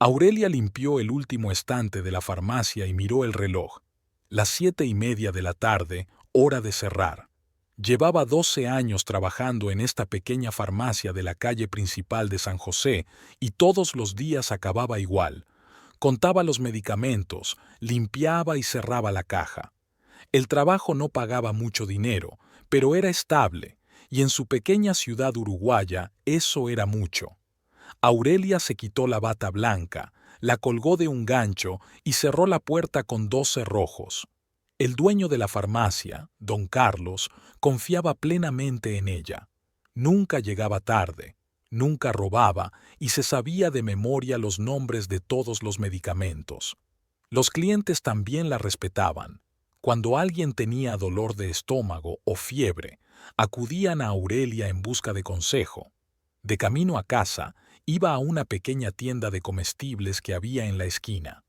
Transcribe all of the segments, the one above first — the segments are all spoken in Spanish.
Aurelia limpió el último estante de la farmacia y miró el reloj. Las 7:30 de la tarde, hora de cerrar. Llevaba 12 años trabajando en esta pequeña farmacia de la calle principal de San José y todos los días acababa igual. Contaba los medicamentos, limpiaba y cerraba la caja. El trabajo no pagaba mucho dinero, pero era estable, y en su pequeña ciudad uruguaya eso era mucho. Aurelia se quitó la bata blanca, la colgó de un gancho y cerró la puerta con 2 cerrojos. El dueño de la farmacia, don Carlos, confiaba plenamente en ella. Nunca llegaba tarde, nunca robaba y se sabía de memoria los nombres de todos los medicamentos. Los clientes también la respetaban. Cuando alguien tenía dolor de estómago o fiebre, acudían a Aurelia en busca de consejo. De camino a casa, iba a una pequeña tienda de comestibles que había en la esquina.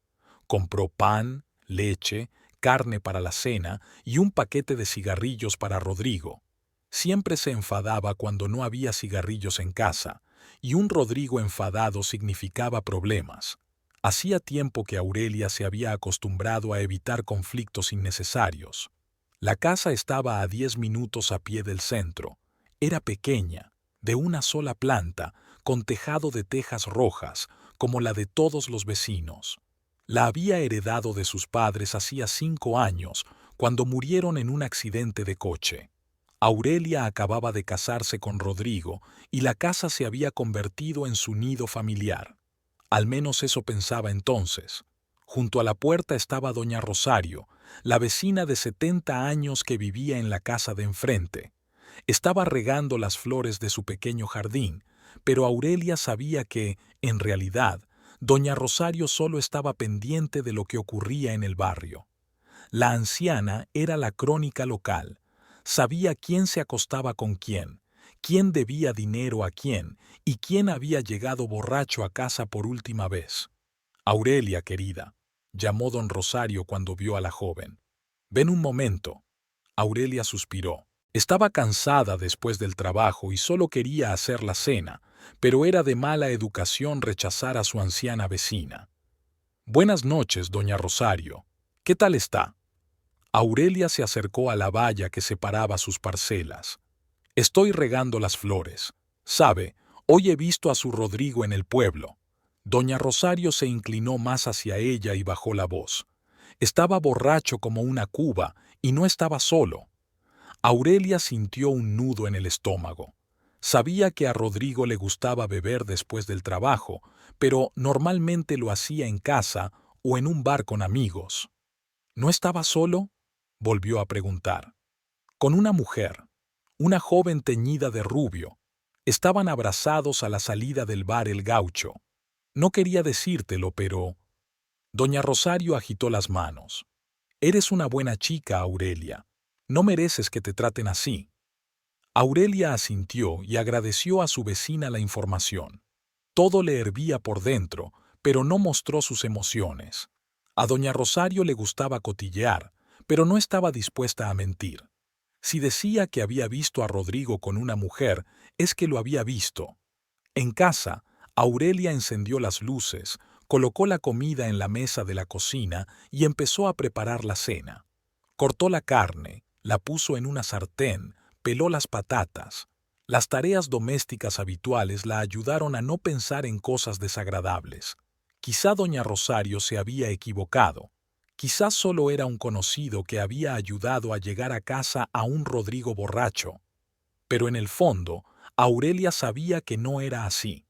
Compró pan, leche, carne para la cena y un paquete de cigarrillos para Rodrigo. Siempre se enfadaba cuando no había cigarrillos en casa, y un Rodrigo enfadado significaba problemas. Hacía tiempo que Aurelia se había acostumbrado a evitar conflictos innecesarios. La casa estaba a 10 minutos a pie del centro. Era pequeña, de una sola planta, con tejado de tejas rojas, como la de todos los vecinos. La había heredado de sus padres hacía 5 años, cuando murieron en un accidente de coche. Aurelia acababa de casarse con Rodrigo y la casa se había convertido en su nido familiar. Al menos eso pensaba entonces. Junto a la puerta estaba doña Rosario, la vecina de 70 años que vivía en la casa de enfrente. Estaba regando las flores de su pequeño jardín, pero Aurelia sabía que, en realidad, doña Rosario solo estaba pendiente de lo que ocurría en el barrio. La anciana era la crónica local. Sabía quién se acostaba con quién debía dinero a quién y quién había llegado borracho a casa por última vez. Aurelia, querida, llamó don Rosario cuando vio a la joven. Ven un momento. Aurelia suspiró. Estaba cansada después del trabajo y solo quería hacer la cena, pero era de mala educación rechazar a su anciana vecina. Buenas noches, doña Rosario. ¿Qué tal está? Aurelia se acercó a la valla que separaba sus parcelas. Estoy regando las flores. Sabe, hoy he visto a su Rodrigo en el pueblo. Doña Rosario se inclinó más hacia ella y bajó la voz. Estaba borracho como una cuba y no estaba solo. Aurelia sintió un nudo en el estómago. Sabía que a Rodrigo le gustaba beber después del trabajo, pero normalmente lo hacía en casa o en un bar con amigos. ¿No estaba solo?, volvió a preguntar. Con una mujer, una joven teñida de rubio. Estaban abrazados a la salida del bar El Gaucho. No quería decírtelo, pero... Doña Rosario agitó las manos. Eres una buena chica, Aurelia. No mereces que te traten así. Aurelia asintió y agradeció a su vecina la información. Todo le hervía por dentro, pero no mostró sus emociones. A doña Rosario le gustaba cotillear, pero no estaba dispuesta a mentir. Si decía que había visto a Rodrigo con una mujer, es que lo había visto. En casa, Aurelia encendió las luces, colocó la comida en la mesa de la cocina y empezó a preparar la cena. Cortó la carne, la puso en una sartén, peló las patatas. Las tareas domésticas habituales la ayudaron a no pensar en cosas desagradables. Quizá doña Rosario se había equivocado. Quizás solo era un conocido que había ayudado a llegar a casa a un Rodrigo borracho. Pero en el fondo, Aurelia sabía que no era así.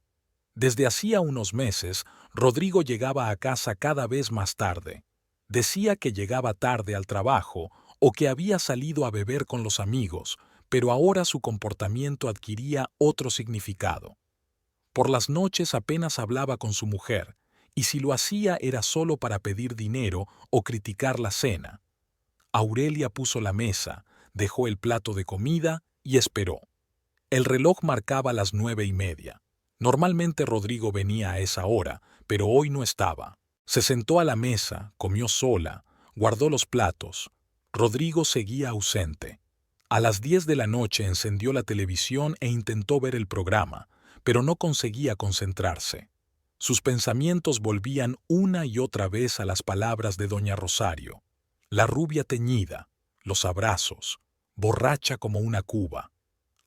Desde hacía unos meses, Rodrigo llegaba a casa cada vez más tarde. Decía que llegaba tarde al trabajo o que había salido a beber con los amigos, pero ahora su comportamiento adquiría otro significado. Por las noches apenas hablaba con su mujer, y si lo hacía era solo para pedir dinero o criticar la cena. Aurelia puso la mesa, dejó el plato de comida y esperó. El reloj marcaba las 9:30. Normalmente Rodrigo venía a esa hora, pero hoy no estaba. Se sentó a la mesa, comió sola, guardó los platos. Rodrigo seguía ausente. A las 10 de la noche encendió la televisión e intentó ver el programa, pero no conseguía concentrarse. Sus pensamientos volvían una y otra vez a las palabras de doña Rosario. La rubia teñida, los abrazos, borracha como una cuba.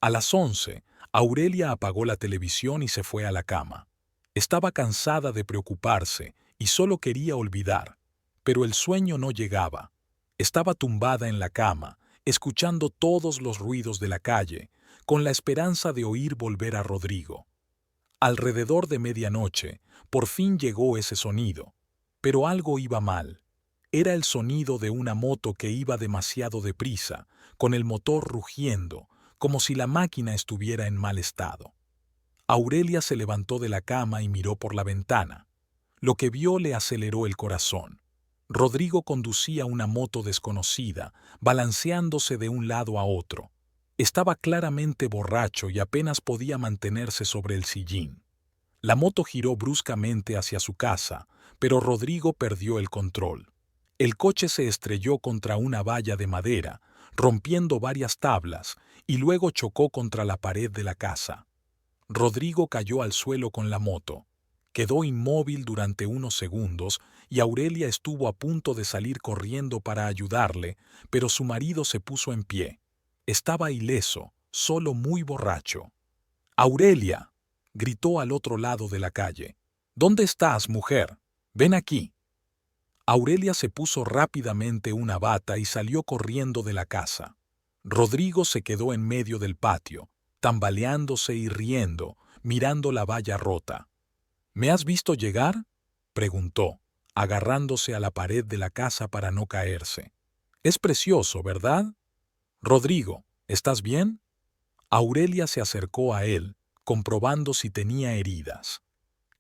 A las 11, Aurelia apagó la televisión y se fue a la cama. Estaba cansada de preocuparse y solo quería olvidar, pero el sueño no llegaba. Estaba tumbada en la cama, escuchando todos los ruidos de la calle, con la esperanza de oír volver a Rodrigo. Alrededor de medianoche, por fin llegó ese sonido, pero algo iba mal. Era el sonido de una moto que iba demasiado deprisa, con el motor rugiendo, como si la máquina estuviera en mal estado. Aurelia se levantó de la cama y miró por la ventana. Lo que vio le aceleró el corazón. Rodrigo conducía una moto desconocida, balanceándose de un lado a otro. Estaba claramente borracho y apenas podía mantenerse sobre el sillín. La moto giró bruscamente hacia su casa, pero Rodrigo perdió el control. El coche se estrelló contra una valla de madera, rompiendo varias tablas, y luego chocó contra la pared de la casa. Rodrigo cayó al suelo con la moto. Quedó inmóvil durante unos segundos y Aurelia estuvo a punto de salir corriendo para ayudarle, pero su marido se puso en pie. Estaba ileso, solo muy borracho. «¡Aurelia!», gritó al otro lado de la calle. «¿Dónde estás, mujer? Ven aquí». Aurelia se puso rápidamente una bata y salió corriendo de la casa. Rodrigo se quedó en medio del patio, tambaleándose y riendo, mirando la valla rota. «¿Me has visto llegar?», preguntó, agarrándose a la pared de la casa para no caerse. «Es precioso, ¿verdad? Rodrigo, ¿estás bien?». Aurelia se acercó a él, comprobando si tenía heridas.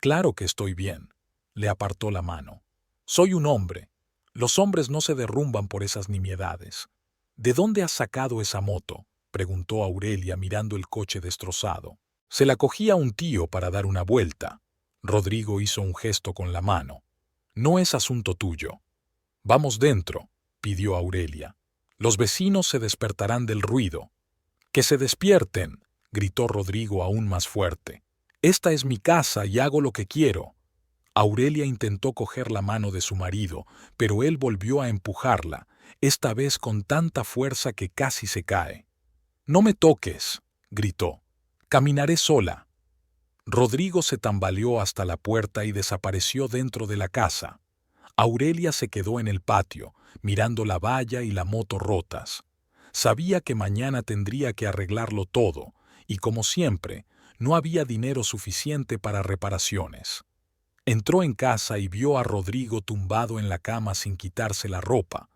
«Claro que estoy bien», le apartó la mano. «Soy un hombre. Los hombres no se derrumban por esas nimiedades». «¿De dónde has sacado esa moto?», preguntó Aurelia mirando el coche destrozado. «Se la cogía un tío para dar una vuelta». Rodrigo hizo un gesto con la mano. «No es asunto tuyo». «Vamos dentro», pidió Aurelia. «Los vecinos se despertarán del ruido». «Que se despierten», gritó Rodrigo aún más fuerte. «Esta es mi casa y hago lo que quiero». Aurelia intentó coger la mano de su marido, pero él volvió a empujarla, esta vez con tanta fuerza que casi se cae. «No me toques», gritó. «Caminaré sola». Rodrigo se tambaleó hasta la puerta y desapareció dentro de la casa. Aurelia se quedó en el patio, mirando la valla y la moto rotas. Sabía que mañana tendría que arreglarlo todo, y como siempre, no había dinero suficiente para reparaciones. Entró en casa y vio a Rodrigo tumbado en la cama sin quitarse la ropa.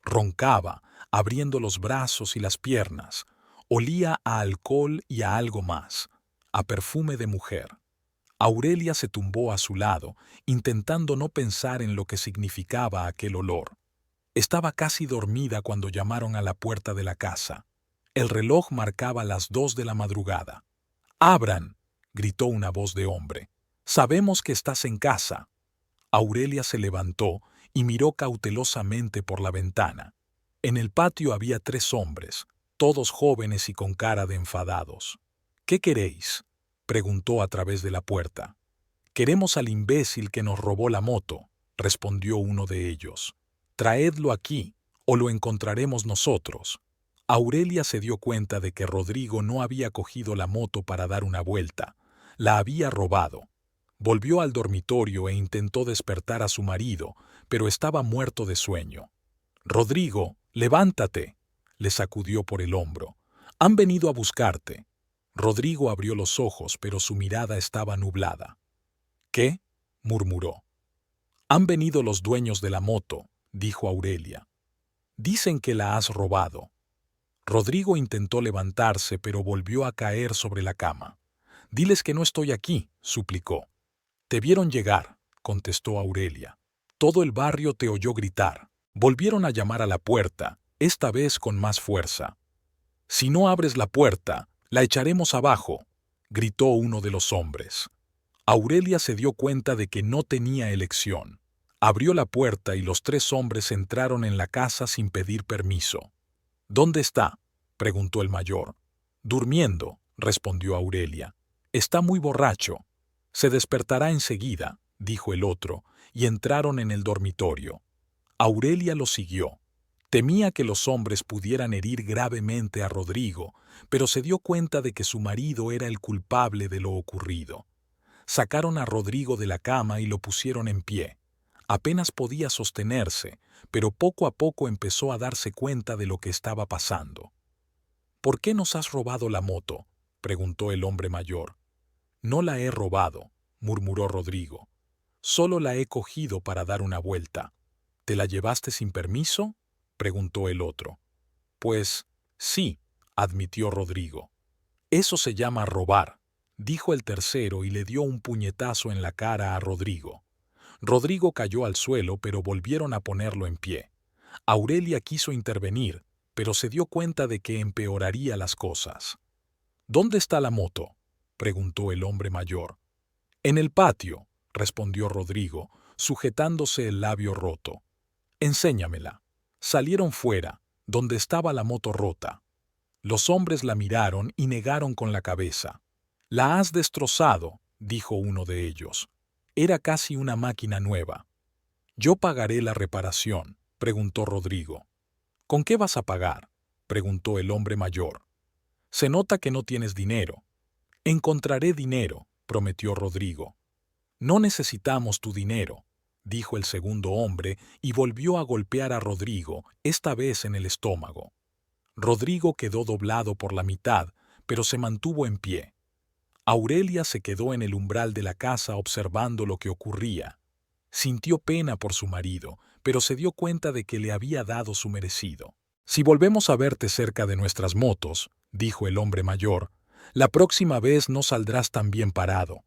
Roncaba, abriendo los brazos y las piernas. Olía a alcohol y a algo más, a perfume de mujer. Aurelia se tumbó a su lado, intentando no pensar en lo que significaba aquel olor. Estaba casi dormida cuando llamaron a la puerta de la casa. El reloj marcaba las 2 de la madrugada. «¡Abran!», gritó una voz de hombre. «Sabemos que estás en casa». Aurelia se levantó y miró cautelosamente por la ventana. En el patio había 3 hombres, todos jóvenes y con cara de enfadados. «¿Qué queréis?», preguntó a través de la puerta. «Queremos al imbécil que nos robó la moto», respondió uno de ellos. «Traedlo aquí, o lo encontraremos nosotros». Aurelia se dio cuenta de que Rodrigo no había cogido la moto para dar una vuelta. La había robado. Volvió al dormitorio e intentó despertar a su marido, pero estaba muerto de sueño. «Rodrigo, levántate», le sacudió por el hombro. «Han venido a buscarte». Rodrigo abrió los ojos, pero su mirada estaba nublada. «¿Qué?», murmuró. «Han venido los dueños de la moto», dijo Aurelia. «Dicen que la has robado». Rodrigo intentó levantarse, pero volvió a caer sobre la cama. «Diles que no estoy aquí», suplicó. «Te vieron llegar», contestó Aurelia. «Todo el barrio te oyó gritar». Volvieron a llamar a la puerta, esta vez con más fuerza. «Si no abres la puerta, la echaremos abajo», gritó uno de los hombres. Aurelia se dio cuenta de que no tenía elección. Abrió la puerta y los 3 hombres entraron en la casa sin pedir permiso. «¿Dónde está?», preguntó el mayor. «Durmiendo», respondió Aurelia. «Está muy borracho». Se despertará enseguida, dijo el otro, y entraron en el dormitorio. Aurelia lo siguió. Temía que los hombres pudieran herir gravemente a Rodrigo, pero se dio cuenta de que su marido era el culpable de lo ocurrido. Sacaron a Rodrigo de la cama y lo pusieron en pie. Apenas podía sostenerse, pero poco a poco empezó a darse cuenta de lo que estaba pasando. «¿Por qué nos has robado la moto?», preguntó el hombre mayor. «No la he robado», murmuró Rodrigo. «Solo la he cogido para dar una vuelta». «¿Te la llevaste sin permiso?», preguntó el otro. «Pues sí», admitió Rodrigo. «Eso se llama robar», dijo el tercero y le dio un puñetazo en la cara a Rodrigo. Rodrigo cayó al suelo, pero volvieron a ponerlo en pie. Aurelia quiso intervenir, pero se dio cuenta de que empeoraría las cosas. «¿Dónde está la moto?», preguntó el hombre mayor. «En el patio», respondió Rodrigo, sujetándose el labio roto. «Enséñamela». Salieron fuera, donde estaba la moto rota. Los hombres la miraron y negaron con la cabeza. «La has destrozado», dijo uno de ellos. Era casi una máquina nueva. «Yo pagaré la reparación», preguntó Rodrigo. «¿Con qué vas a pagar?», preguntó el hombre mayor. «Se nota que no tienes dinero». «Encontraré dinero», prometió Rodrigo. «No necesitamos tu dinero», dijo el segundo hombre y volvió a golpear a Rodrigo, esta vez en el estómago. Rodrigo quedó doblado por la mitad, pero se mantuvo en pie. Aurelia se quedó en el umbral de la casa observando lo que ocurría. Sintió pena por su marido, pero se dio cuenta de que le había dado su merecido. «Si volvemos a verte cerca de nuestras motos», dijo el hombre mayor, «la próxima vez no saldrás tan bien parado».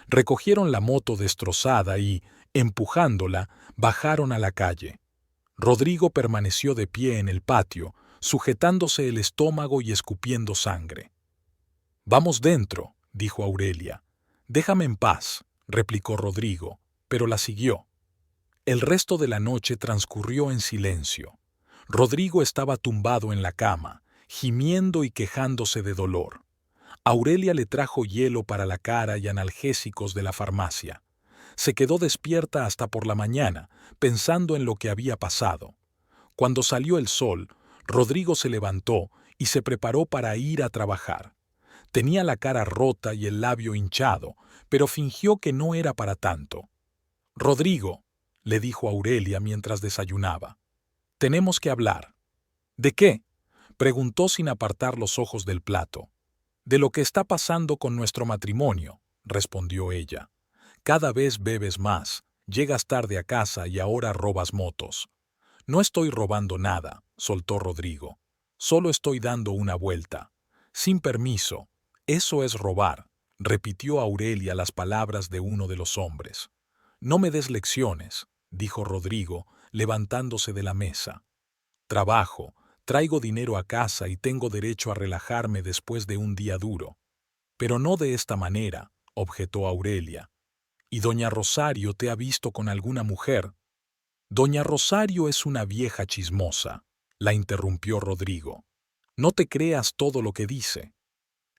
Recogieron la moto destrozada y, empujándola, bajaron a la calle. Rodrigo permaneció de pie en el patio, sujetándose el estómago y escupiendo sangre. «Vamos dentro», dijo Aurelia. «Déjame en paz», replicó Rodrigo, pero la siguió. El resto de la noche transcurrió en silencio. Rodrigo estaba tumbado en la cama, gimiendo y quejándose de dolor. Aurelia le trajo hielo para la cara y analgésicos de la farmacia. Se quedó despierta hasta por la mañana, pensando en lo que había pasado. Cuando salió el sol, Rodrigo se levantó y se preparó para ir a trabajar. Tenía la cara rota y el labio hinchado, pero fingió que no era para tanto. «Rodrigo», le dijo Aurelia mientras desayunaba, «tenemos que hablar». «¿De qué?», preguntó sin apartar los ojos del plato. «De lo que está pasando con nuestro matrimonio», respondió ella. «Cada vez bebes más, llegas tarde a casa y ahora robas motos». «No estoy robando nada», soltó Rodrigo. «Solo estoy dando una vuelta. Sin permiso. Eso es robar», repitió Aurelia las palabras de uno de los hombres. «No me des lecciones», dijo Rodrigo, levantándose de la mesa. «Trabajo, traigo dinero a casa y tengo derecho a relajarme después de un día duro». «Pero no de esta manera», objetó Aurelia. «¿Y doña Rosario te ha visto con alguna mujer?» «Doña Rosario es una vieja chismosa», la interrumpió Rodrigo. «No te creas todo lo que dice».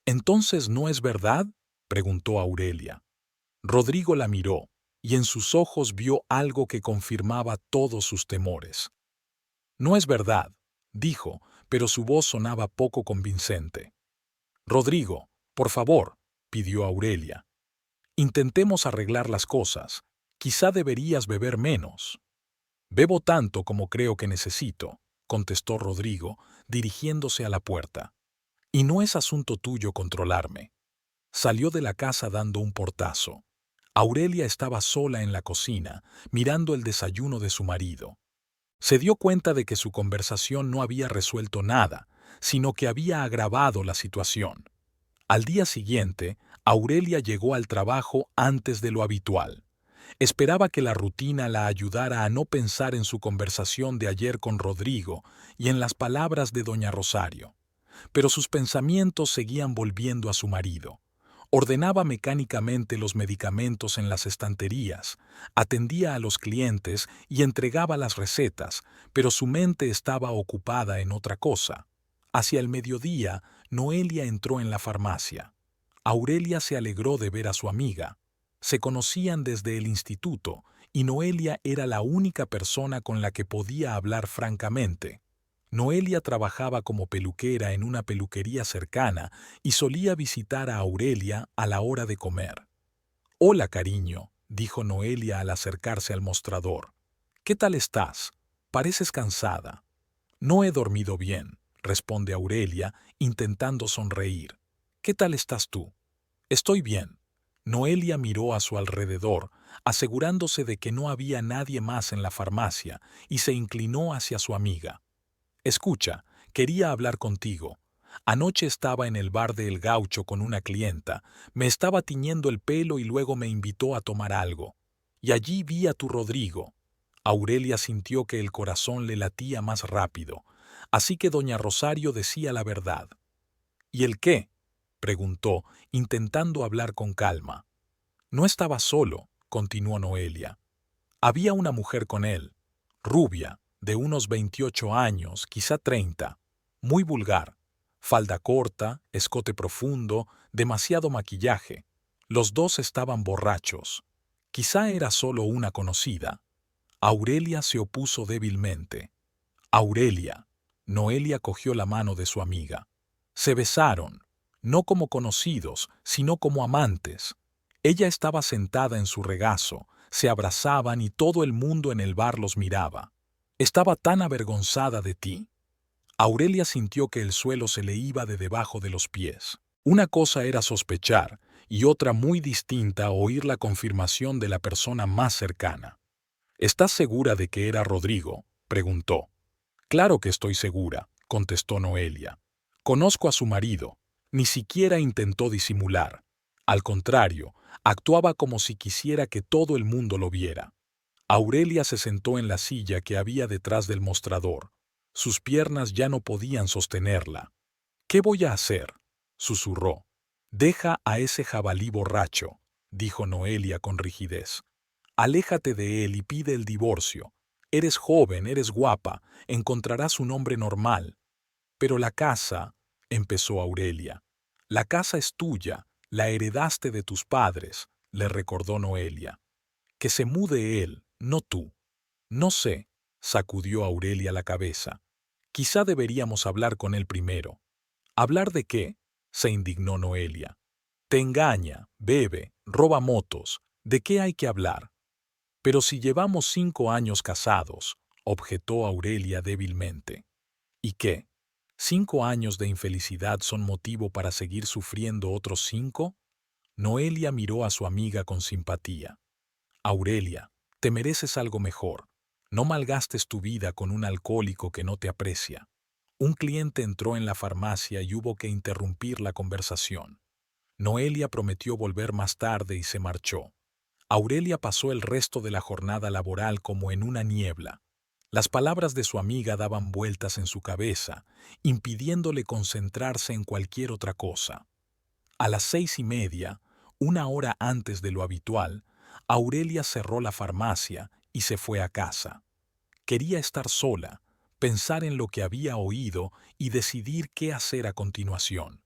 «¿Entonces no es verdad?», preguntó Aurelia. Rodrigo la miró, y en sus ojos vio algo que confirmaba todos sus temores. «No es verdad», dijo, pero su voz sonaba poco convincente. «Rodrigo, por favor», pidió Aurelia. «Intentemos arreglar las cosas. Quizá deberías beber menos». «Bebo tanto como creo que necesito», contestó Rodrigo, dirigiéndose a la puerta. «Y no es asunto tuyo controlarme». Salió de la casa dando un portazo. Aurelia estaba sola en la cocina, mirando el desayuno de su marido. Se dio cuenta de que su conversación no había resuelto nada, sino que había agravado la situación. Al día siguiente, Aurelia llegó al trabajo antes de lo habitual. Esperaba que la rutina la ayudara a no pensar en su conversación de ayer con Rodrigo y en las palabras de doña Rosario. Pero sus pensamientos seguían volviendo a su marido. Ordenaba mecánicamente los medicamentos en las estanterías, atendía a los clientes y entregaba las recetas, pero su mente estaba ocupada en otra cosa. Hacia el mediodía, Noelia entró en la farmacia. Aurelia se alegró de ver a su amiga. Se conocían desde el instituto y Noelia era la única persona con la que podía hablar francamente. Noelia trabajaba como peluquera en una peluquería cercana y solía visitar a Aurelia a la hora de comer. «Hola, cariño», dijo Noelia al acercarse al mostrador. «¿Qué tal estás? Pareces cansada». «No he dormido bien», responde Aurelia, intentando sonreír. «¿Qué tal estás tú?» «Estoy bien». Noelia miró a su alrededor, asegurándose de que no había nadie más en la farmacia, y se inclinó hacia su amiga. «Escucha, quería hablar contigo. Anoche estaba en el bar de El Gaucho con una clienta, me estaba tiñendo el pelo y luego me invitó a tomar algo. Y allí vi a tu Rodrigo». Aurelia sintió que el corazón le latía más rápido, así que doña Rosario decía la verdad. «¿Y el qué?», preguntó, intentando hablar con calma. «No estaba solo», continuó Noelia. «Había una mujer con él, rubia, de unos 28 años, quizá 30, muy vulgar, falda corta, escote profundo, demasiado maquillaje. Los dos estaban borrachos. Quizá era solo una conocida». Aurelia se opuso débilmente. «Aurelia». Noelia cogió la mano de su amiga. Se besaron, no como conocidos, sino como amantes. Ella estaba sentada en su regazo, se abrazaban y todo el mundo en el bar los miraba. «Estaba tan avergonzada de ti». Aurelia sintió que el suelo se le iba de debajo de los pies. Una cosa era sospechar y otra muy distinta oír la confirmación de la persona más cercana. «¿Estás segura de que era Rodrigo?», preguntó. «Claro que estoy segura», contestó Noelia. «Conozco a su marido. Ni siquiera intentó disimular. Al contrario, actuaba como si quisiera que todo el mundo lo viera». Aurelia se sentó en la silla que había detrás del mostrador. Sus piernas ya no podían sostenerla. «¿Qué voy a hacer?», susurró. «Deja a ese jabalí borracho», dijo Noelia con rigidez. «Aléjate de él y pide el divorcio. Eres joven, eres guapa, encontrarás un hombre normal». «Pero la casa», empezó Aurelia. «La casa es tuya, la heredaste de tus padres», le recordó Noelia. «Que se mude él, no tú». «No sé», sacudió Aurelia la cabeza. «Quizá deberíamos hablar con él primero». «¿Hablar de qué?», se indignó Noelia. «Te engaña, bebe, roba motos. ¿De qué hay que hablar?». «Pero si llevamos 5 años casados», objetó Aurelia débilmente. «¿Y qué? ¿5 años de infelicidad son motivo para seguir sufriendo otros 5? Noelia miró a su amiga con simpatía. «Aurelia, te mereces algo mejor. No malgastes tu vida con un alcohólico que no te aprecia». Un cliente entró en la farmacia y hubo que interrumpir la conversación. Noelia prometió volver más tarde y se marchó. Aurelia pasó el resto de la jornada laboral como en una niebla. Las palabras de su amiga daban vueltas en su cabeza, impidiéndole concentrarse en cualquier otra cosa. A las 6:30, una hora antes de lo habitual, Aurelia cerró la farmacia y se fue a casa. Quería estar sola, pensar en lo que había oído y decidir qué hacer a continuación.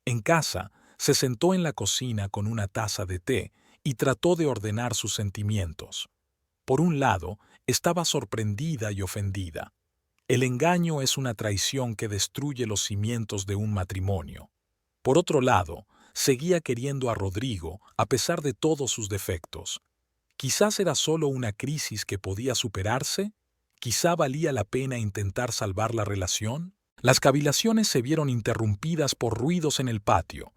En casa, se sentó en la cocina con una taza de té y trató de ordenar sus sentimientos. Por un lado, estaba sorprendida y ofendida. El engaño es una traición que destruye los cimientos de un matrimonio. Por otro lado, seguía queriendo a Rodrigo a pesar de todos sus defectos. Quizás era solo una crisis que podía superarse. Quizá valía la pena intentar salvar la relación. Las cavilaciones se vieron interrumpidas por ruidos en el patio.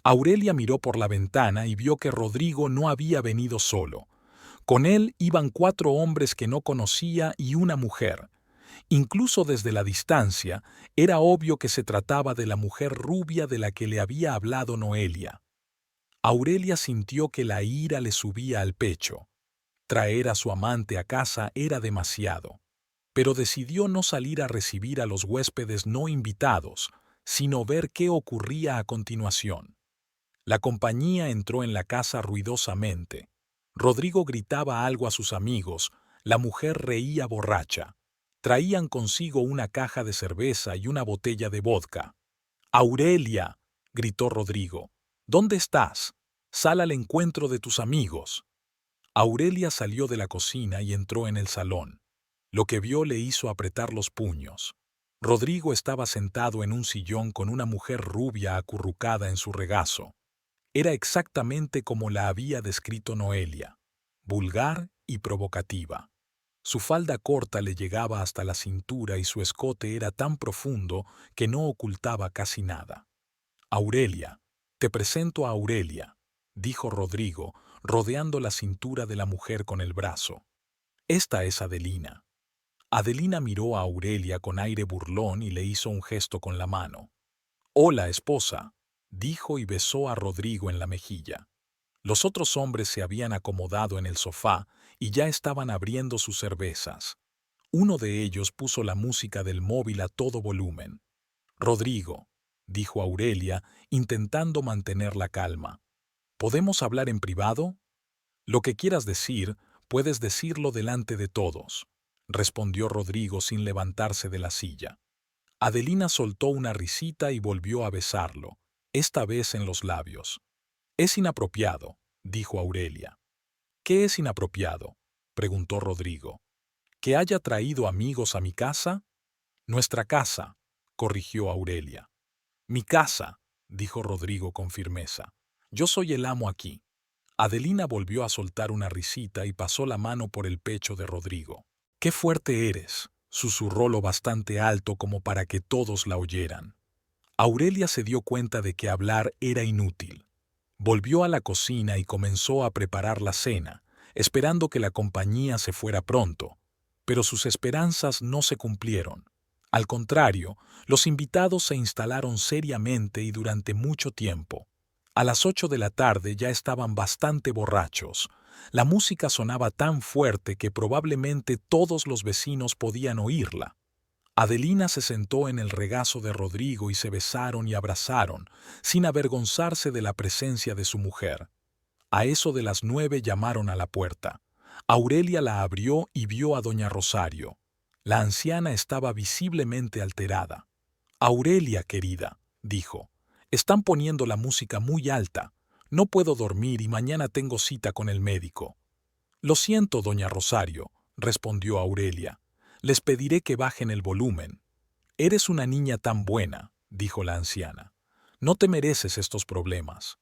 Aurelia miró por la ventana y vio que Rodrigo no había venido solo. Con él iban 4 hombres que no conocía y una mujer. Incluso desde la distancia, era obvio que se trataba de la mujer rubia de la que le había hablado Noelia. Aurelia sintió que la ira le subía al pecho. Traer a su amante a casa era demasiado, pero decidió no salir a recibir a los huéspedes no invitados, sino ver qué ocurría a continuación. La compañía entró en la casa ruidosamente. Rodrigo gritaba algo a sus amigos, la mujer reía borracha. Traían consigo una caja de cerveza y una botella de vodka. «¡Aurelia!», gritó Rodrigo. «¿Dónde estás?». Sal al encuentro de tus amigos. Aurelia salió de la cocina y entró en el salón. Lo que vio le hizo apretar los puños. Rodrigo estaba sentado en un sillón con una mujer rubia acurrucada en su regazo. Era exactamente como la había descrito Noelia, vulgar y provocativa. Su falda corta le llegaba hasta la cintura y su escote era tan profundo que no ocultaba casi nada. Aurelia, te presento a Aurelia, dijo Rodrigo, rodeando la cintura de la mujer con el brazo. Esta es Adelina. Adelina miró a Aurelia con aire burlón y le hizo un gesto con la mano. Hola, esposa, dijo y besó a Rodrigo en la mejilla. Los otros hombres se habían acomodado en el sofá y ya estaban abriendo sus cervezas. Uno de ellos puso la música del móvil a todo volumen. Rodrigo, dijo Aurelia, intentando mantener la calma. ¿Podemos hablar en privado? Lo que quieras decir, puedes decirlo delante de todos, respondió Rodrigo sin levantarse de la silla. Adelina soltó una risita y volvió a besarlo, esta vez en los labios. Es inapropiado, dijo Aurelia. ¿Qué es inapropiado?, preguntó Rodrigo. ¿Que haya traído amigos a mi casa? Nuestra casa, corrigió Aurelia. Mi casa, dijo Rodrigo con firmeza. Yo soy el amo aquí. Adelina volvió a soltar una risita y pasó la mano por el pecho de Rodrigo. ¡Qué fuerte eres!, susurró lo bastante alto como para que todos la oyeran. Aurelia se dio cuenta de que hablar era inútil. Volvió a la cocina y comenzó a preparar la cena, esperando que la compañía se fuera pronto. Pero sus esperanzas no se cumplieron. Al contrario, los invitados se instalaron seriamente y durante mucho tiempo. A las 8 de la tarde ya estaban bastante borrachos. La música sonaba tan fuerte que probablemente todos los vecinos podían oírla. Adelina se sentó en el regazo de Rodrigo y se besaron y abrazaron, sin avergonzarse de la presencia de su mujer. A eso de las 9 llamaron a la puerta. Aurelia la abrió y vio a doña Rosario. La anciana estaba visiblemente alterada. Aurelia, querida, dijo, están poniendo la música muy alta. No puedo dormir y mañana tengo cita con el médico. Lo siento, doña Rosario, respondió Aurelia. Les pediré que bajen el volumen. Eres una niña tan buena, dijo la anciana. No te mereces estos problemas.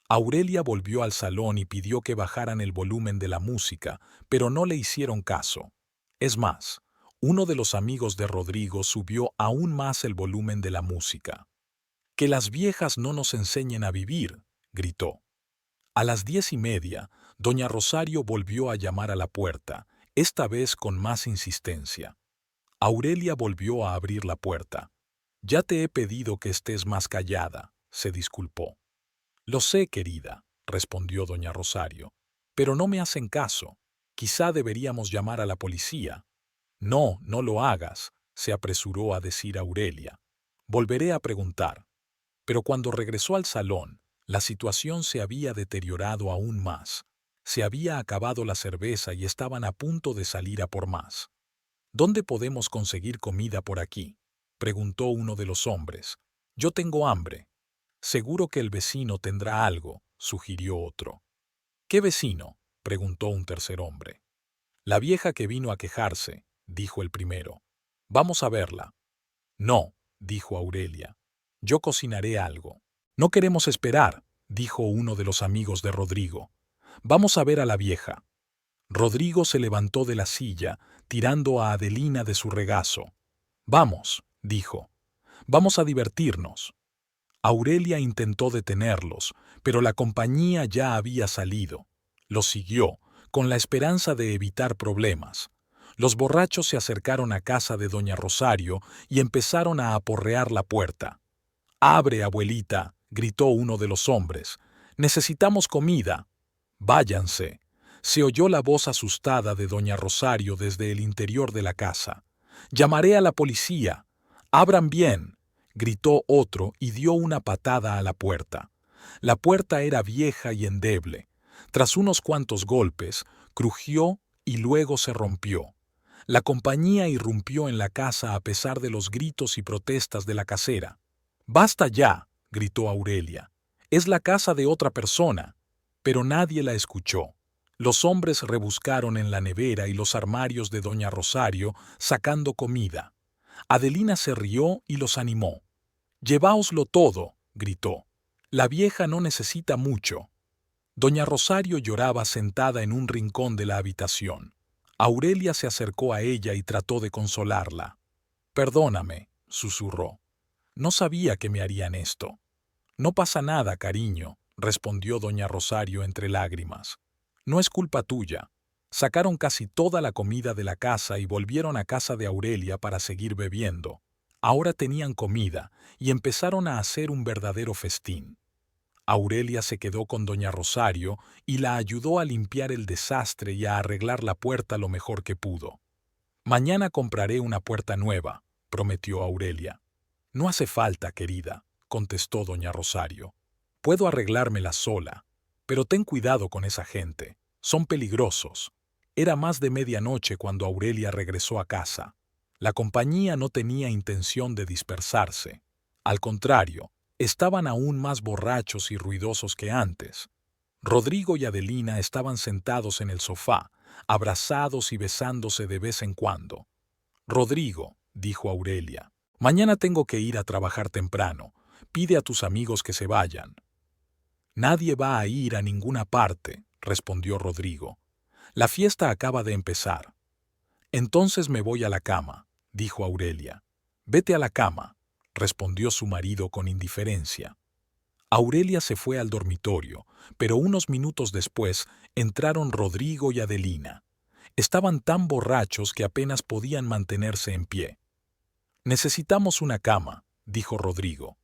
Aurelia volvió al salón y pidió que bajaran el volumen de la música, pero no le hicieron caso. Es más, uno de los amigos de Rodrigo subió aún más el volumen de la música. «Que las viejas no nos enseñen a vivir», gritó. A las 10:30, doña Rosario volvió a llamar a la puerta, esta vez con más insistencia. Aurelia volvió a abrir la puerta. «Ya te he pedido que estés más callada», se disculpó. «Lo sé, querida», respondió doña Rosario, «pero no me hacen caso. Quizá deberíamos llamar a la policía». «No, no lo hagas», se apresuró a decir Aurelia. «Volveré a preguntar». Pero cuando regresó al salón, la situación se había deteriorado aún más. Se había acabado la cerveza y estaban a punto de salir a por más. «¿Dónde podemos conseguir comida por aquí?», preguntó uno de los hombres. «Yo tengo hambre». «Seguro que el vecino tendrá algo», sugirió otro. «¿Qué vecino?», preguntó un tercer hombre. «La vieja que vino a quejarse», dijo el primero. «Vamos a verla». «No», dijo Aurelia. «Yo cocinaré algo». «No queremos esperar», dijo uno de los amigos de Rodrigo. «Vamos a ver a la vieja». Rodrigo se levantó de la silla, tirando a Adelina de su regazo. «Vamos», dijo. «Vamos a divertirnos». Aurelia intentó detenerlos, pero la compañía ya había salido. Los siguió, con la esperanza de evitar problemas. Los borrachos se acercaron a casa de doña Rosario y empezaron a aporrear la puerta. «¡Abre, abuelita!», gritó uno de los hombres. «Necesitamos comida». «Váyanse», se oyó la voz asustada de doña Rosario desde el interior de la casa. «Llamaré a la policía». «Abran bien», gritó otro y dio una patada a la puerta. La puerta era vieja y endeble. Tras unos cuantos golpes, crujió y luego se rompió. La compañía irrumpió en la casa a pesar de los gritos y protestas de la casera. «¡Basta ya!», gritó Aurelia. «Es la casa de otra persona». Pero nadie la escuchó. Los hombres rebuscaron en la nevera y los armarios de doña Rosario, sacando comida. Adelina se rió y los animó. «Lleváoslo todo», gritó. «La vieja no necesita mucho». Doña Rosario lloraba sentada en un rincón de la habitación. Aurelia se acercó a ella y trató de consolarla. «Perdóname», susurró. «No sabía que me harían esto». «No pasa nada, cariño», respondió doña Rosario entre lágrimas. «No es culpa tuya». Sacaron casi toda la comida de la casa y volvieron a casa de Aurelia para seguir bebiendo. Ahora tenían comida y empezaron a hacer un verdadero festín. Aurelia se quedó con doña Rosario y la ayudó a limpiar el desastre y a arreglar la puerta lo mejor que pudo. «Mañana compraré una puerta nueva», prometió Aurelia. «No hace falta, querida», contestó doña Rosario. «Puedo arreglármela sola, pero ten cuidado con esa gente. Son peligrosos». Era más de medianoche cuando Aurelia regresó a casa. La compañía no tenía intención de dispersarse. Al contrario, estaban aún más borrachos y ruidosos que antes. Rodrigo y Adelina estaban sentados en el sofá, abrazados y besándose de vez en cuando. «Rodrigo», dijo Aurelia, «mañana tengo que ir a trabajar temprano. Pide a tus amigos que se vayan». «Nadie va a ir a ninguna parte», respondió Rodrigo. «La fiesta acaba de empezar». «Entonces me voy a la cama», dijo Aurelia. «Vete a la cama», respondió su marido con indiferencia. Aurelia se fue al dormitorio, pero unos minutos después entraron Rodrigo y Adelina. Estaban tan borrachos que apenas podían mantenerse en pie. «Necesitamos una cama», dijo Rodrigo.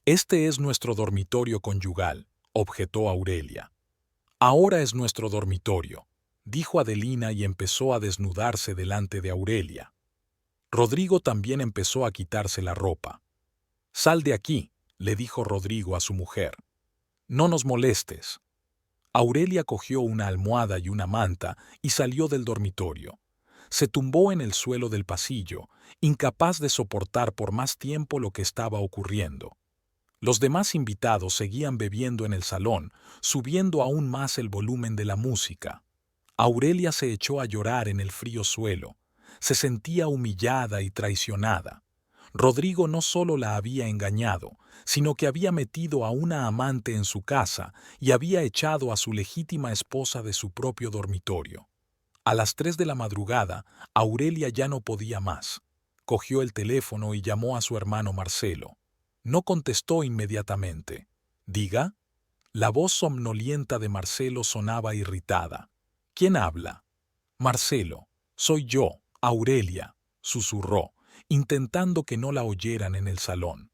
«Este es nuestro dormitorio conyugal», objetó Aurelia. «Ahora es nuestro dormitorio», dijo Adelina y empezó a desnudarse delante de Aurelia. Rodrigo también empezó a quitarse la ropa. «Sal de aquí», le dijo Rodrigo a su mujer. «No nos molestes». Aurelia cogió una almohada y una manta y salió del dormitorio. Se tumbó en el suelo del pasillo, incapaz de soportar por más tiempo lo que estaba ocurriendo. Los demás invitados seguían bebiendo en el salón, subiendo aún más el volumen de la música. Aurelia se echó a llorar en el frío suelo. Se sentía humillada y traicionada. Rodrigo no solo la había engañado, sino que había metido a una amante en su casa y había echado a su legítima esposa de su propio dormitorio. A las 3 de la madrugada, Aurelia ya no podía más. Cogió el teléfono y llamó a su hermano Marcelo. No contestó inmediatamente. «¿Diga?» La voz somnolienta de Marcelo sonaba irritada. «¿Quién habla?» «Marcelo, soy yo, Aurelia», susurró, intentando que no la oyeran en el salón.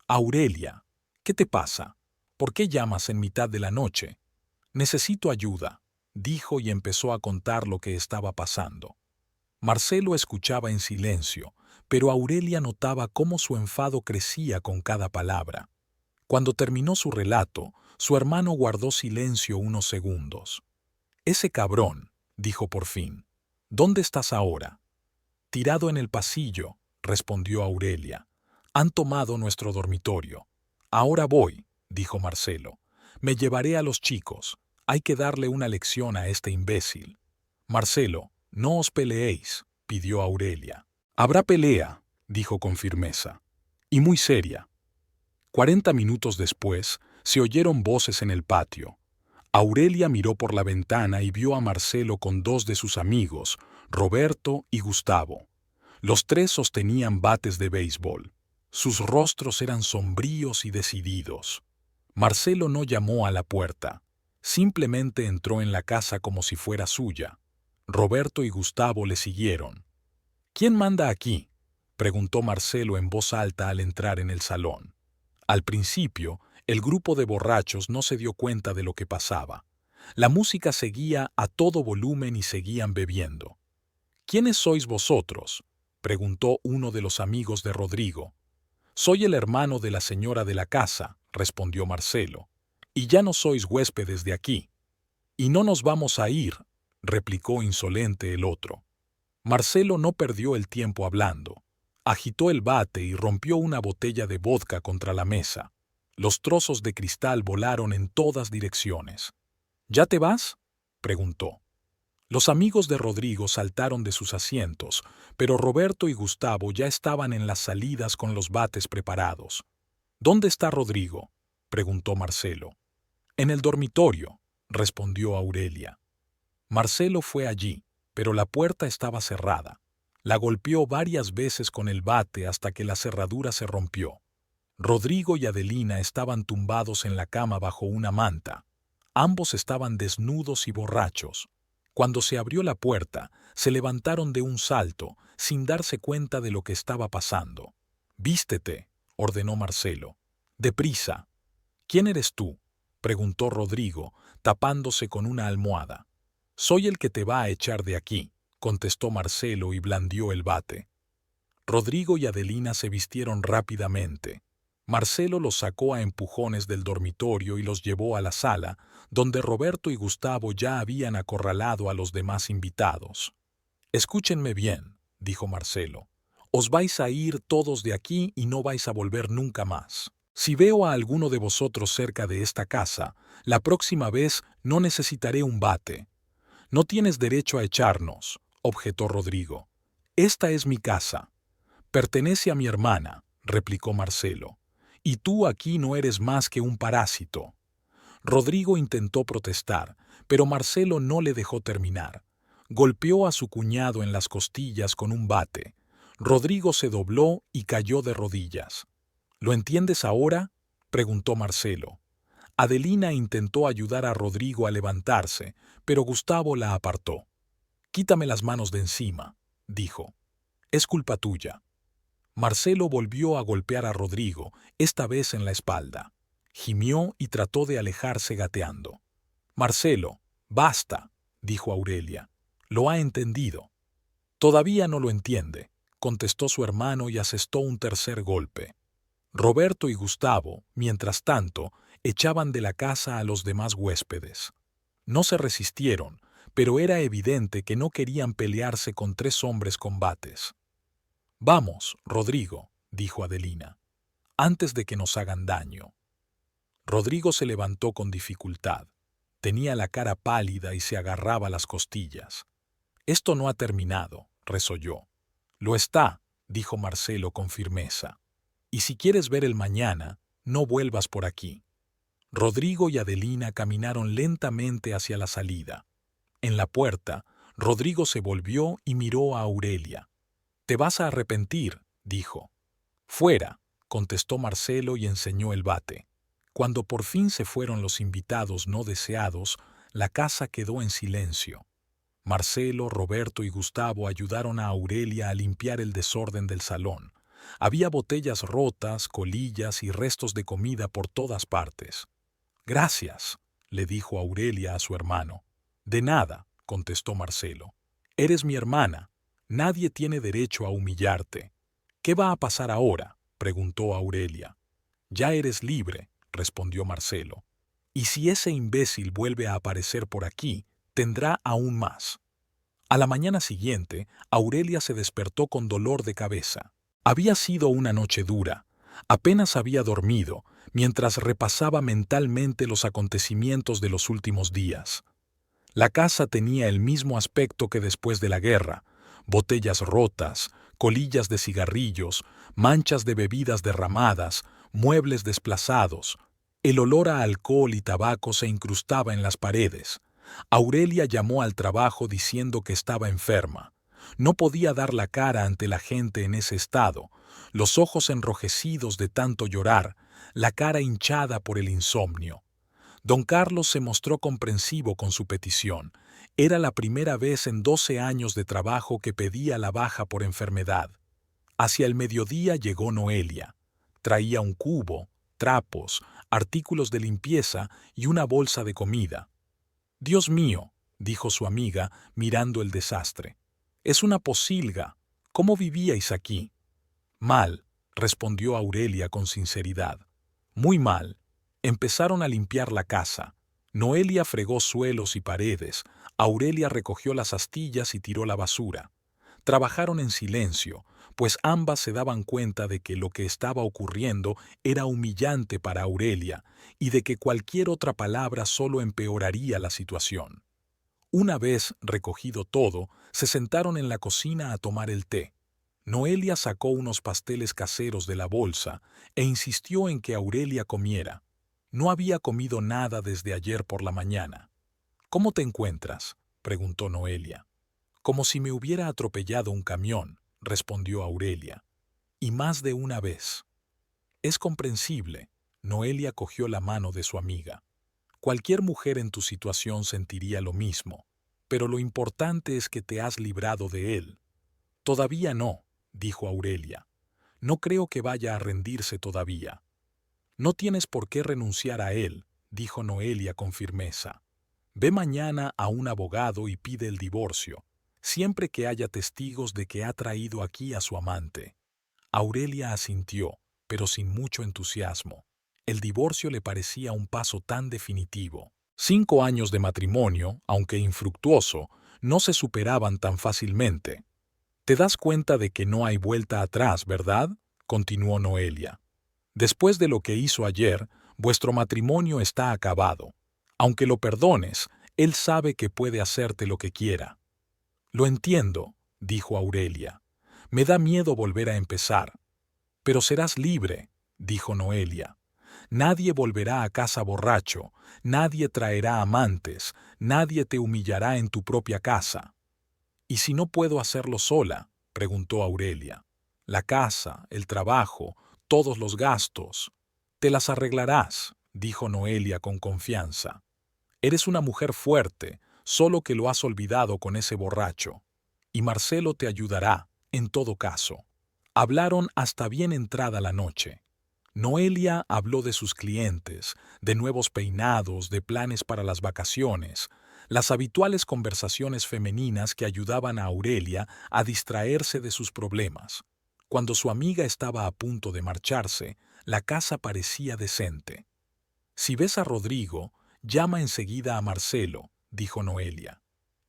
«Aurelia, ¿qué te pasa? ¿Por qué llamas en mitad de la noche?» «Necesito ayuda», dijo y empezó a contar lo que estaba pasando. Marcelo escuchaba en silencio, pero Aurelia notaba cómo su enfado crecía con cada palabra. Cuando terminó su relato, su hermano guardó silencio unos segundos. «Ese cabrón», dijo por fin. «¿Dónde estás ahora?» «Tirado en el pasillo», respondió Aurelia. «Han tomado nuestro dormitorio». «Ahora voy», dijo Marcelo. «Me llevaré a los chicos. Hay que darle una lección a este imbécil». «Marcelo, no os peleéis», pidió Aurelia. «Habrá pelea», dijo con firmeza. «Y muy seria». 40 minutos después, se oyeron voces en el patio. Aurelia miró por la ventana y vio a Marcelo con 2 de sus amigos, Roberto y Gustavo. Los 3 sostenían bates de béisbol. Sus rostros eran sombríos y decididos. Marcelo no llamó a la puerta. Simplemente entró en la casa como si fuera suya. Roberto y Gustavo le siguieron. «¿Quién manda aquí?», preguntó Marcelo en voz alta al entrar en el salón. Al principio, el grupo de borrachos no se dio cuenta de lo que pasaba. La música seguía a todo volumen y seguían bebiendo. «¿Quiénes sois vosotros?», preguntó uno de los amigos de Rodrigo. «Soy el hermano de la señora de la casa», respondió Marcelo. «Y ya no sois huéspedes de aquí». «Y no nos vamos a ir», replicó insolente el otro. Marcelo no perdió el tiempo hablando. Agitó el bate y rompió una botella de vodka contra la mesa. Los trozos de cristal volaron en todas direcciones. ¿Ya te vas?, preguntó. Los amigos de Rodrigo saltaron de sus asientos, pero Roberto y Gustavo ya estaban en las salidas con los bates preparados. ¿Dónde está Rodrigo?, preguntó Marcelo. En el dormitorio, respondió Aurelia. Marcelo fue allí, pero la puerta estaba cerrada. La golpeó varias veces con el bate hasta que la cerradura se rompió. Rodrigo y Adelina estaban tumbados en la cama bajo una manta. Ambos estaban desnudos y borrachos. Cuando se abrió la puerta, se levantaron de un salto, sin darse cuenta de lo que estaba pasando. «Vístete», ordenó Marcelo. «Deprisa». «¿Quién eres tú?», preguntó Rodrigo, tapándose con una almohada. «Soy el que te va a echar de aquí», contestó Marcelo y blandió el bate. Rodrigo y Adelina se vistieron rápidamente. Marcelo los sacó a empujones del dormitorio y los llevó a la sala, donde Roberto y Gustavo ya habían acorralado a los demás invitados. «Escúchenme bien», dijo Marcelo. «Os vais a ir todos de aquí y no vais a volver nunca más. Si veo a alguno de vosotros cerca de esta casa, la próxima vez no necesitaré un bate». «No tienes derecho a echarnos», objetó Rodrigo. «Esta es mi casa». «Pertenece a mi hermana», replicó Marcelo. «Y tú aquí no eres más que un parásito». Rodrigo intentó protestar, pero Marcelo no le dejó terminar. Golpeó a su cuñado en las costillas con un bate. Rodrigo se dobló y cayó de rodillas. «¿Lo entiendes ahora?», preguntó Marcelo. Adelina intentó ayudar a Rodrigo a levantarse, pero Gustavo la apartó. «Quítame las manos de encima», dijo. «Es culpa tuya». Marcelo volvió a golpear a Rodrigo, esta vez en la espalda. Gimió y trató de alejarse gateando. «Marcelo, basta», dijo Aurelia. «Lo ha entendido». «Todavía no lo entiende», contestó su hermano y asestó un tercer golpe. Roberto y Gustavo, mientras tanto, echaban de la casa a los demás huéspedes. No se resistieron, pero era evidente que no querían pelearse con 3 hombres con bates. «Vamos, Rodrigo», dijo Adelina, «antes de que nos hagan daño». Rodrigo se levantó con dificultad. Tenía la cara pálida y se agarraba las costillas. «Esto no ha terminado», resolló. «Lo está», dijo Marcelo con firmeza. «Y si quieres ver el mañana, no vuelvas por aquí». Rodrigo y Adelina caminaron lentamente hacia la salida. En la puerta, Rodrigo se volvió y miró a Aurelia. «Te vas a arrepentir», dijo. «Fuera», contestó Marcelo y enseñó el bate. Cuando por fin se fueron los invitados no deseados, la casa quedó en silencio. Marcelo, Roberto y Gustavo ayudaron a Aurelia a limpiar el desorden del salón. Había botellas rotas, colillas y restos de comida por todas partes. «Gracias», le dijo Aurelia a su hermano. «De nada», contestó Marcelo. «Eres mi hermana. Nadie tiene derecho a humillarte». «¿Qué va a pasar ahora?», preguntó Aurelia. «Ya eres libre», respondió Marcelo. «Y si ese imbécil vuelve a aparecer por aquí, tendrá aún más». A la mañana siguiente, Aurelia se despertó con dolor de cabeza. Había sido una noche dura. Apenas había dormido, mientras repasaba mentalmente los acontecimientos de los últimos días. La casa tenía el mismo aspecto que después de la guerra: botellas rotas, colillas de cigarrillos, manchas de bebidas derramadas, muebles desplazados. El olor a alcohol y tabaco se incrustaba en las paredes. Aurelia llamó al trabajo diciendo que estaba enferma. No podía dar la cara ante la gente en ese estado, los ojos enrojecidos de tanto llorar, la cara hinchada por el insomnio. Don Carlos se mostró comprensivo con su petición. Era la primera vez en 12 años de trabajo que pedía la baja por enfermedad. Hacia el mediodía llegó Noelia. Traía un cubo, trapos, artículos de limpieza y una bolsa de comida. «Dios mío», dijo su amiga, mirando el desastre. «Es una pocilga. ¿Cómo vivíais aquí?» «Mal», respondió Aurelia con sinceridad. «Muy mal. Empezaron a limpiar la casa. Noelia fregó suelos y paredes. Aurelia recogió las astillas y tiró la basura. Trabajaron en silencio, pues ambas se daban cuenta de que lo que estaba ocurriendo era humillante para Aurelia y de que cualquier otra palabra solo empeoraría la situación. Una vez recogido todo, se sentaron en la cocina a tomar el té. Noelia sacó unos pasteles caseros de la bolsa e insistió en que Aurelia comiera. No había comido nada desde ayer por la mañana. ¿Cómo te encuentras?, preguntó Noelia. Como si me hubiera atropellado un camión, respondió Aurelia. Y más de una vez. Es comprensible. Noelia cogió la mano de su amiga. Cualquier mujer en tu situación sentiría lo mismo, pero lo importante es que te has librado de él. Todavía no, dijo Aurelia. No creo que vaya a rendirse todavía. No tienes por qué renunciar a él, dijo Noelia con firmeza. Ve mañana a un abogado y pide el divorcio, siempre que haya testigos de que ha traído aquí a su amante. Aurelia asintió, pero sin mucho entusiasmo. El divorcio le parecía un paso tan definitivo. 5 años de matrimonio, aunque infructuoso, no se superaban tan fácilmente. Te das cuenta de que no hay vuelta atrás, ¿verdad?, continuó Noelia. Después de lo que hizo ayer, vuestro matrimonio está acabado. Aunque lo perdones, él sabe que puede hacerte lo que quiera. Lo entiendo, dijo Aurelia. Me da miedo volver a empezar. Pero serás libre, dijo Noelia. Nadie volverá a casa borracho, nadie traerá amantes, nadie te humillará en tu propia casa. ¿Y si no puedo hacerlo sola?, preguntó Aurelia. La casa, el trabajo, todos los gastos. Te las arreglarás, dijo Noelia con confianza. Eres una mujer fuerte, solo que lo has olvidado con ese borracho. Y Marcelo te ayudará, en todo caso. Hablaron hasta bien entrada la noche. Noelia habló de sus clientes, de nuevos peinados, de planes para las vacaciones, las habituales conversaciones femeninas que ayudaban a Aurelia a distraerse de sus problemas. Cuando su amiga estaba a punto de marcharse, la casa parecía decente. Si ves a Rodrigo, llama enseguida a Marcelo, dijo Noelia.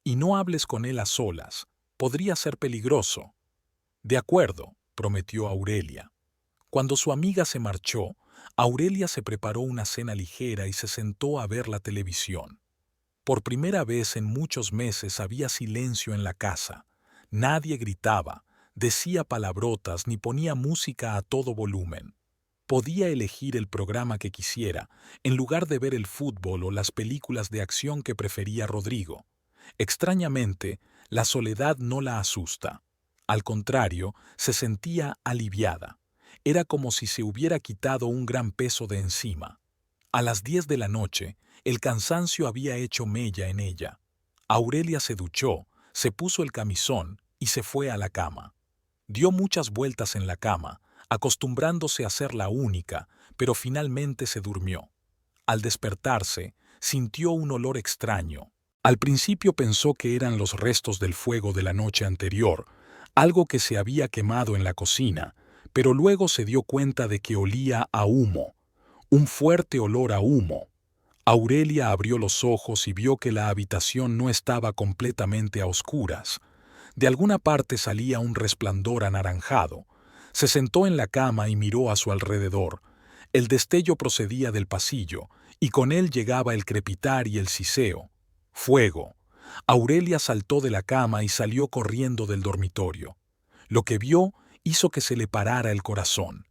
Y no hables con él a solas, podría ser peligroso. De acuerdo, prometió Aurelia. Cuando su amiga se marchó, Aurelia se preparó una cena ligera y se sentó a ver la televisión. Por primera vez en muchos meses había silencio en la casa. Nadie gritaba, decía palabrotas ni ponía música a todo volumen. Podía elegir el programa que quisiera, en lugar de ver el fútbol o las películas de acción que prefería Rodrigo. Extrañamente, la soledad no la asusta. Al contrario, se sentía aliviada. Era como si se hubiera quitado un gran peso de encima. A las 10 de la noche, el cansancio había hecho mella en ella. Aurelia se duchó, se puso el camisón y se fue a la cama. Dio muchas vueltas en la cama, acostumbrándose a ser la única, pero finalmente se durmió. Al despertarse, sintió un olor extraño. Al principio pensó que eran los restos del fuego de la noche anterior, algo que se había quemado en la cocina, pero luego se dio cuenta de que olía a humo, un fuerte olor a humo. Aurelia abrió los ojos y vio que la habitación no estaba completamente a oscuras. De alguna parte salía un resplandor anaranjado. Se sentó en la cama y miró a su alrededor. El destello procedía del pasillo, y con él llegaba el crepitar y el siseo. Fuego. Aurelia saltó de la cama y salió corriendo del dormitorio. Lo que vio hizo que se le parara el corazón.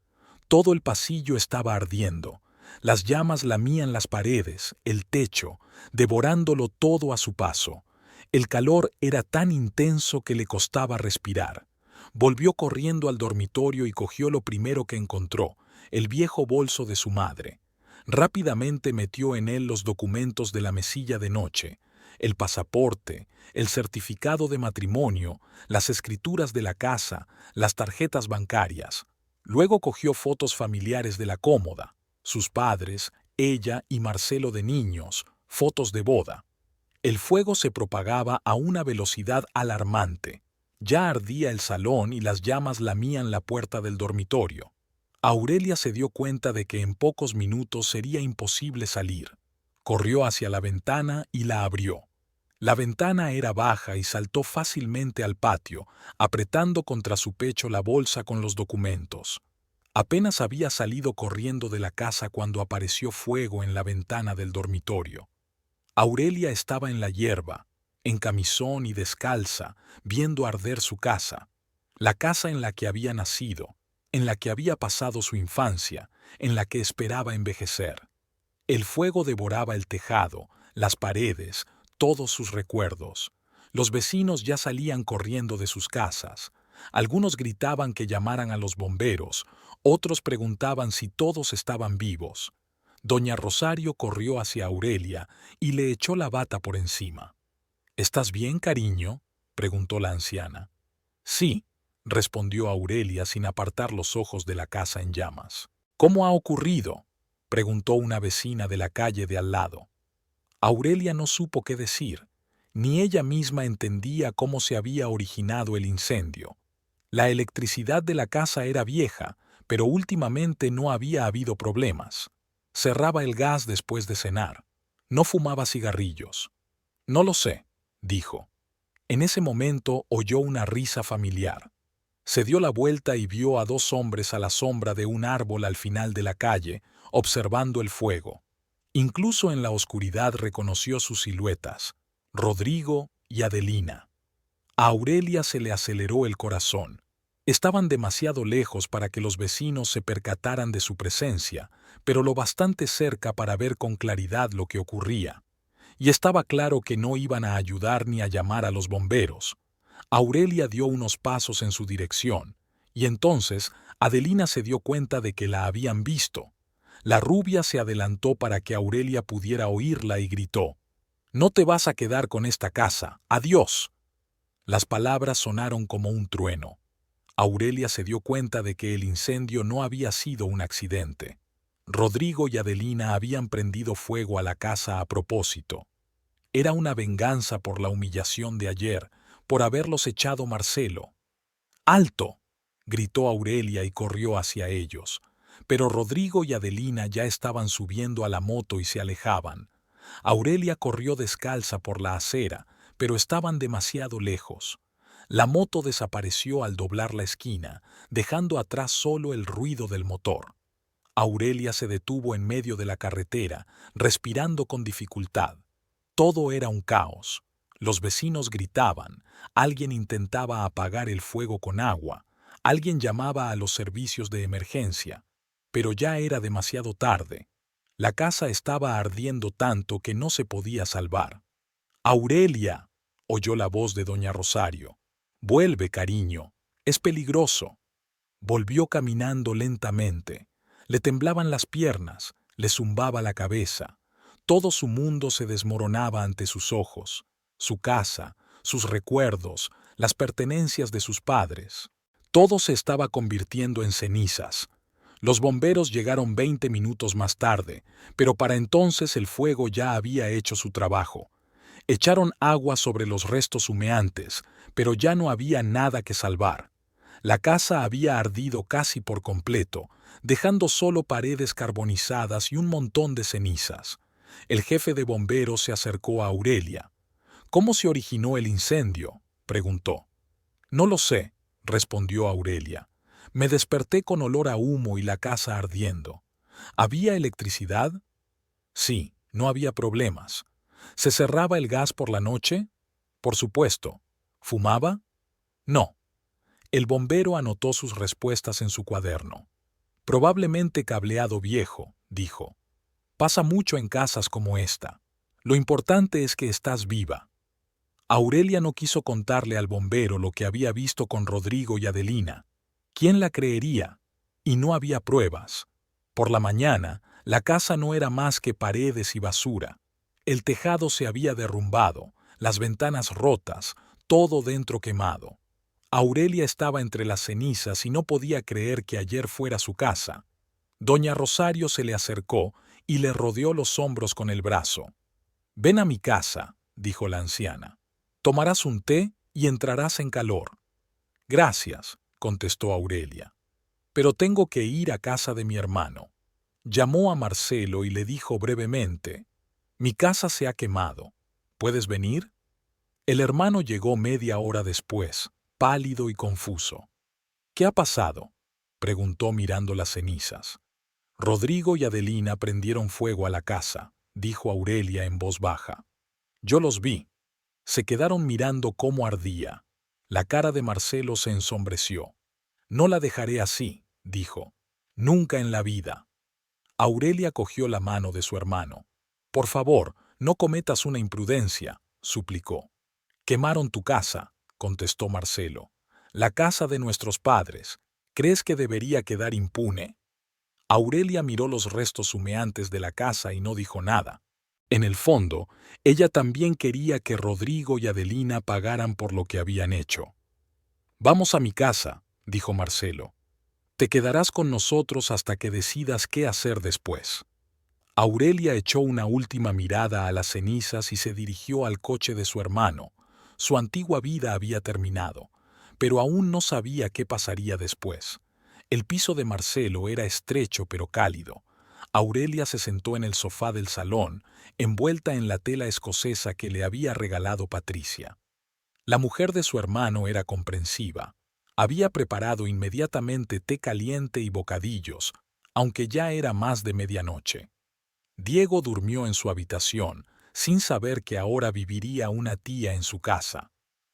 Todo el pasillo estaba ardiendo. Las llamas lamían las paredes, el techo, devorándolo todo a su paso. El calor era tan intenso que le costaba respirar. Volvió corriendo al dormitorio y cogió lo primero que encontró, el viejo bolso de su madre. Rápidamente metió en él los documentos de la mesilla de noche, el pasaporte, el certificado de matrimonio, las escrituras de la casa, las tarjetas bancarias. Luego cogió fotos familiares de la cómoda, sus padres, ella y Marcelo de niños, fotos de boda. El fuego se propagaba a una velocidad alarmante. Ya ardía el salón y las llamas lamían la puerta del dormitorio. Aurelia se dio cuenta de que en pocos minutos sería imposible salir. Corrió hacia la ventana y la abrió. La ventana era baja y saltó fácilmente al patio, apretando contra su pecho la bolsa con los documentos. Apenas había salido corriendo de la casa cuando apareció fuego en la ventana del dormitorio. Aurelia estaba en la hierba, en camisón y descalza, viendo arder su casa, la casa en la que había nacido, en la que había pasado su infancia, en la que esperaba envejecer. El fuego devoraba el tejado, las paredes, todos sus recuerdos. Los vecinos ya salían corriendo de sus casas. Algunos gritaban que llamaran a los bomberos, otros preguntaban si todos estaban vivos. Doña Rosario corrió hacia Aurelia y le echó la bata por encima. ¿Estás bien, cariño?, preguntó la anciana. Sí, respondió Aurelia sin apartar los ojos de la casa en llamas. ¿Cómo ha ocurrido?, preguntó una vecina de la calle de al lado. Aurelia no supo qué decir, ni ella misma entendía cómo se había originado el incendio. La electricidad de la casa era vieja, pero últimamente no había habido problemas. Cerraba el gas después de cenar. No fumaba cigarrillos. No lo sé, dijo. En ese momento oyó una risa familiar. Se dio la vuelta y vio a dos hombres a la sombra de un árbol al final de la calle, observando el fuego. Incluso en la oscuridad reconoció sus siluetas, Rodrigo y Adelina. A Aurelia se le aceleró el corazón. Estaban demasiado lejos para que los vecinos se percataran de su presencia, pero lo bastante cerca para ver con claridad lo que ocurría. Y estaba claro que no iban a ayudar ni a llamar a los bomberos. Aurelia dio unos pasos en su dirección, y entonces Adelina se dio cuenta de que la habían visto. La rubia se adelantó para que Aurelia pudiera oírla y gritó: «No te vas a quedar con esta casa, adiós». Las palabras sonaron como un trueno. Aurelia se dio cuenta de que el incendio no había sido un accidente. Rodrigo y Adelina habían prendido fuego a la casa a propósito. Era una venganza por la humillación de ayer, por haberlos echado Marcelo. «¡Alto!», gritó Aurelia y corrió hacia ellos. Pero Rodrigo y Adelina ya estaban subiendo a la moto y se alejaban. Aurelia corrió descalza por la acera, pero estaban demasiado lejos. La moto desapareció al doblar la esquina, dejando atrás solo el ruido del motor. Aurelia se detuvo en medio de la carretera, respirando con dificultad. Todo era un caos. Los vecinos gritaban, alguien intentaba apagar el fuego con agua, alguien llamaba a los servicios de emergencia, pero ya era demasiado tarde. La casa estaba ardiendo tanto que no se podía salvar. «¡Aurelia!», oyó la voz de doña Rosario. «Vuelve, cariño. Es peligroso». Volvió caminando lentamente. Le temblaban las piernas, le zumbaba la cabeza. Todo su mundo se desmoronaba ante sus ojos. Su casa, sus recuerdos, las pertenencias de sus padres. Todo se estaba convirtiendo en cenizas. Los bomberos llegaron 20 minutos más tarde, pero para entonces el fuego ya había hecho su trabajo. Echaron agua sobre los restos humeantes, pero ya no había nada que salvar. La casa había ardido casi por completo, dejando solo paredes carbonizadas y un montón de cenizas. El jefe de bomberos se acercó a Aurelia. «¿Cómo se originó el incendio?», preguntó. «No lo sé», respondió Aurelia. «Me desperté con olor a humo y la casa ardiendo». «¿Había electricidad?». «Sí, no había problemas». «¿Se cerraba el gas por la noche?». «Por supuesto». «¿Fumaba?». «No». El bombero anotó sus respuestas en su cuaderno. «Probablemente cableado viejo», dijo. «Pasa mucho en casas como esta. Lo importante es que estás viva». Aurelia no quiso contarle al bombero lo que había visto con Rodrigo y Adelina. ¿Quién la creería? Y no había pruebas. Por la mañana, la casa no era más que paredes y basura. El tejado se había derrumbado, las ventanas rotas, todo dentro quemado. Aurelia estaba entre las cenizas y no podía creer que ayer fuera su casa. Doña Rosario se le acercó y le rodeó los hombros con el brazo. «Ven a mi casa», dijo la anciana. «Tomarás un té y entrarás en calor». «Gracias», contestó Aurelia. «Pero tengo que ir a casa de mi hermano». Llamó a Marcelo y le dijo brevemente: «Mi casa se ha quemado. ¿Puedes venir?». El hermano llegó media hora después, pálido y confuso. ¿Qué ha pasado?, preguntó mirando las cenizas. Rodrigo y Adelina prendieron fuego a la casa, dijo Aurelia en voz baja. Yo los vi. Se quedaron mirando cómo ardía. La cara de Marcelo se ensombreció. No la dejaré así, dijo. Nunca en la vida. Aurelia cogió la mano de su hermano. Por favor, no cometas una imprudencia, suplicó. Quemaron tu casa, contestó Marcelo. La casa de nuestros padres. ¿Crees que debería quedar impune? Aurelia miró los restos humeantes de la casa y no dijo nada. En el fondo, ella también quería que Rodrigo y Adelina pagaran por lo que habían hecho. Vamos a mi casa, dijo Marcelo. Te quedarás con nosotros hasta que decidas qué hacer después. Aurelia echó una última mirada a las cenizas y se dirigió al coche de su hermano. Su antigua vida había terminado, pero aún no sabía qué pasaría después. El piso de Marcelo era estrecho pero cálido. Aurelia se sentó en el sofá del salón, envuelta en la tela escocesa que le había regalado Patricia. La mujer de su hermano era comprensiva. Había preparado inmediatamente té caliente y bocadillos, aunque ya era más de medianoche. Diego durmió en su habitación, sin saber que ahora viviría una tía en su casa.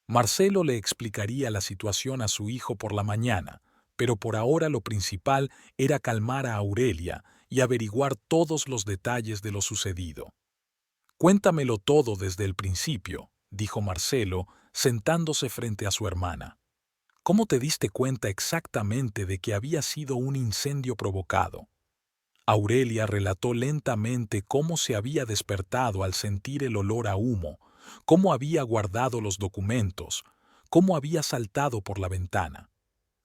Marcelo le explicaría la situación a su hijo por la mañana, pero por ahora lo principal era calmar a Aurelia y averiguar todos los detalles de lo sucedido. Cuéntamelo todo desde el principio, dijo Marcelo, sentándose frente a su hermana. ¿Cómo te diste cuenta exactamente de que había sido un incendio provocado? Aurelia relató lentamente cómo se había despertado al sentir el olor a humo, cómo había guardado los documentos, cómo había saltado por la ventana.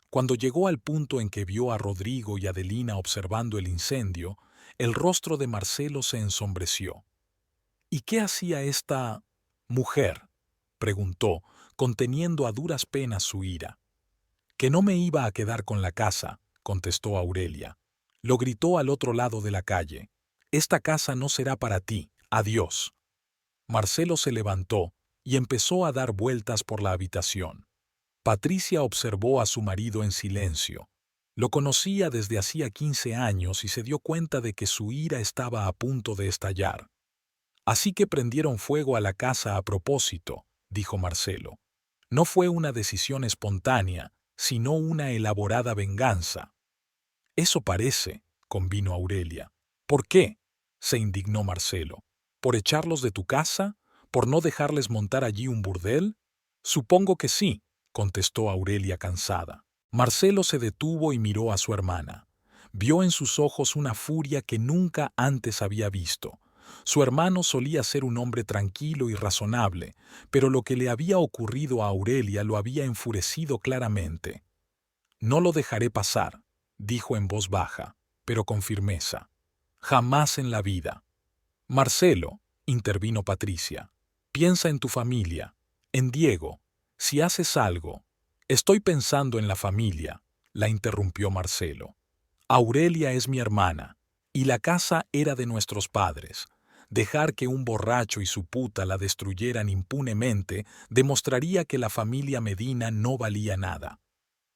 Cuando llegó al punto en que vio a Rodrigo y Adelina observando el incendio, el rostro de Marcelo se ensombreció. ¿Y qué hacía esta mujer?, preguntó, conteniendo a duras penas su ira. Que no me iba a quedar con la casa, contestó Aurelia. Lo gritó al otro lado de la calle. Esta casa no será para ti, adiós. Marcelo se levantó y empezó a dar vueltas por la habitación. Patricia observó a su marido en silencio. Lo conocía desde hacía 15 años y se dio cuenta de que su ira estaba a punto de estallar. Así que prendieron fuego a la casa a propósito, dijo Marcelo. No fue una decisión espontánea, sino una elaborada venganza. Eso parece, convino Aurelia. ¿Por qué?, se indignó Marcelo. ¿Por echarlos de tu casa? ¿Por no dejarles montar allí un burdel? Supongo que sí, contestó Aurelia cansada. Marcelo se detuvo y miró a su hermana. Vio en sus ojos una furia que nunca antes había visto. Su hermano solía ser un hombre tranquilo y razonable, pero lo que le había ocurrido a Aurelia lo había enfurecido claramente. No lo dejaré pasar, dijo en voz baja, pero con firmeza. Jamás en la vida. Marcelo, intervino Patricia, piensa en tu familia, en Diego. Si haces algo. Estoy pensando en la familia, la interrumpió Marcelo. Aurelia es mi hermana, y la casa era de nuestros padres. Dejar que un borracho y su puta la destruyeran impunemente demostraría que la familia Medina no valía nada.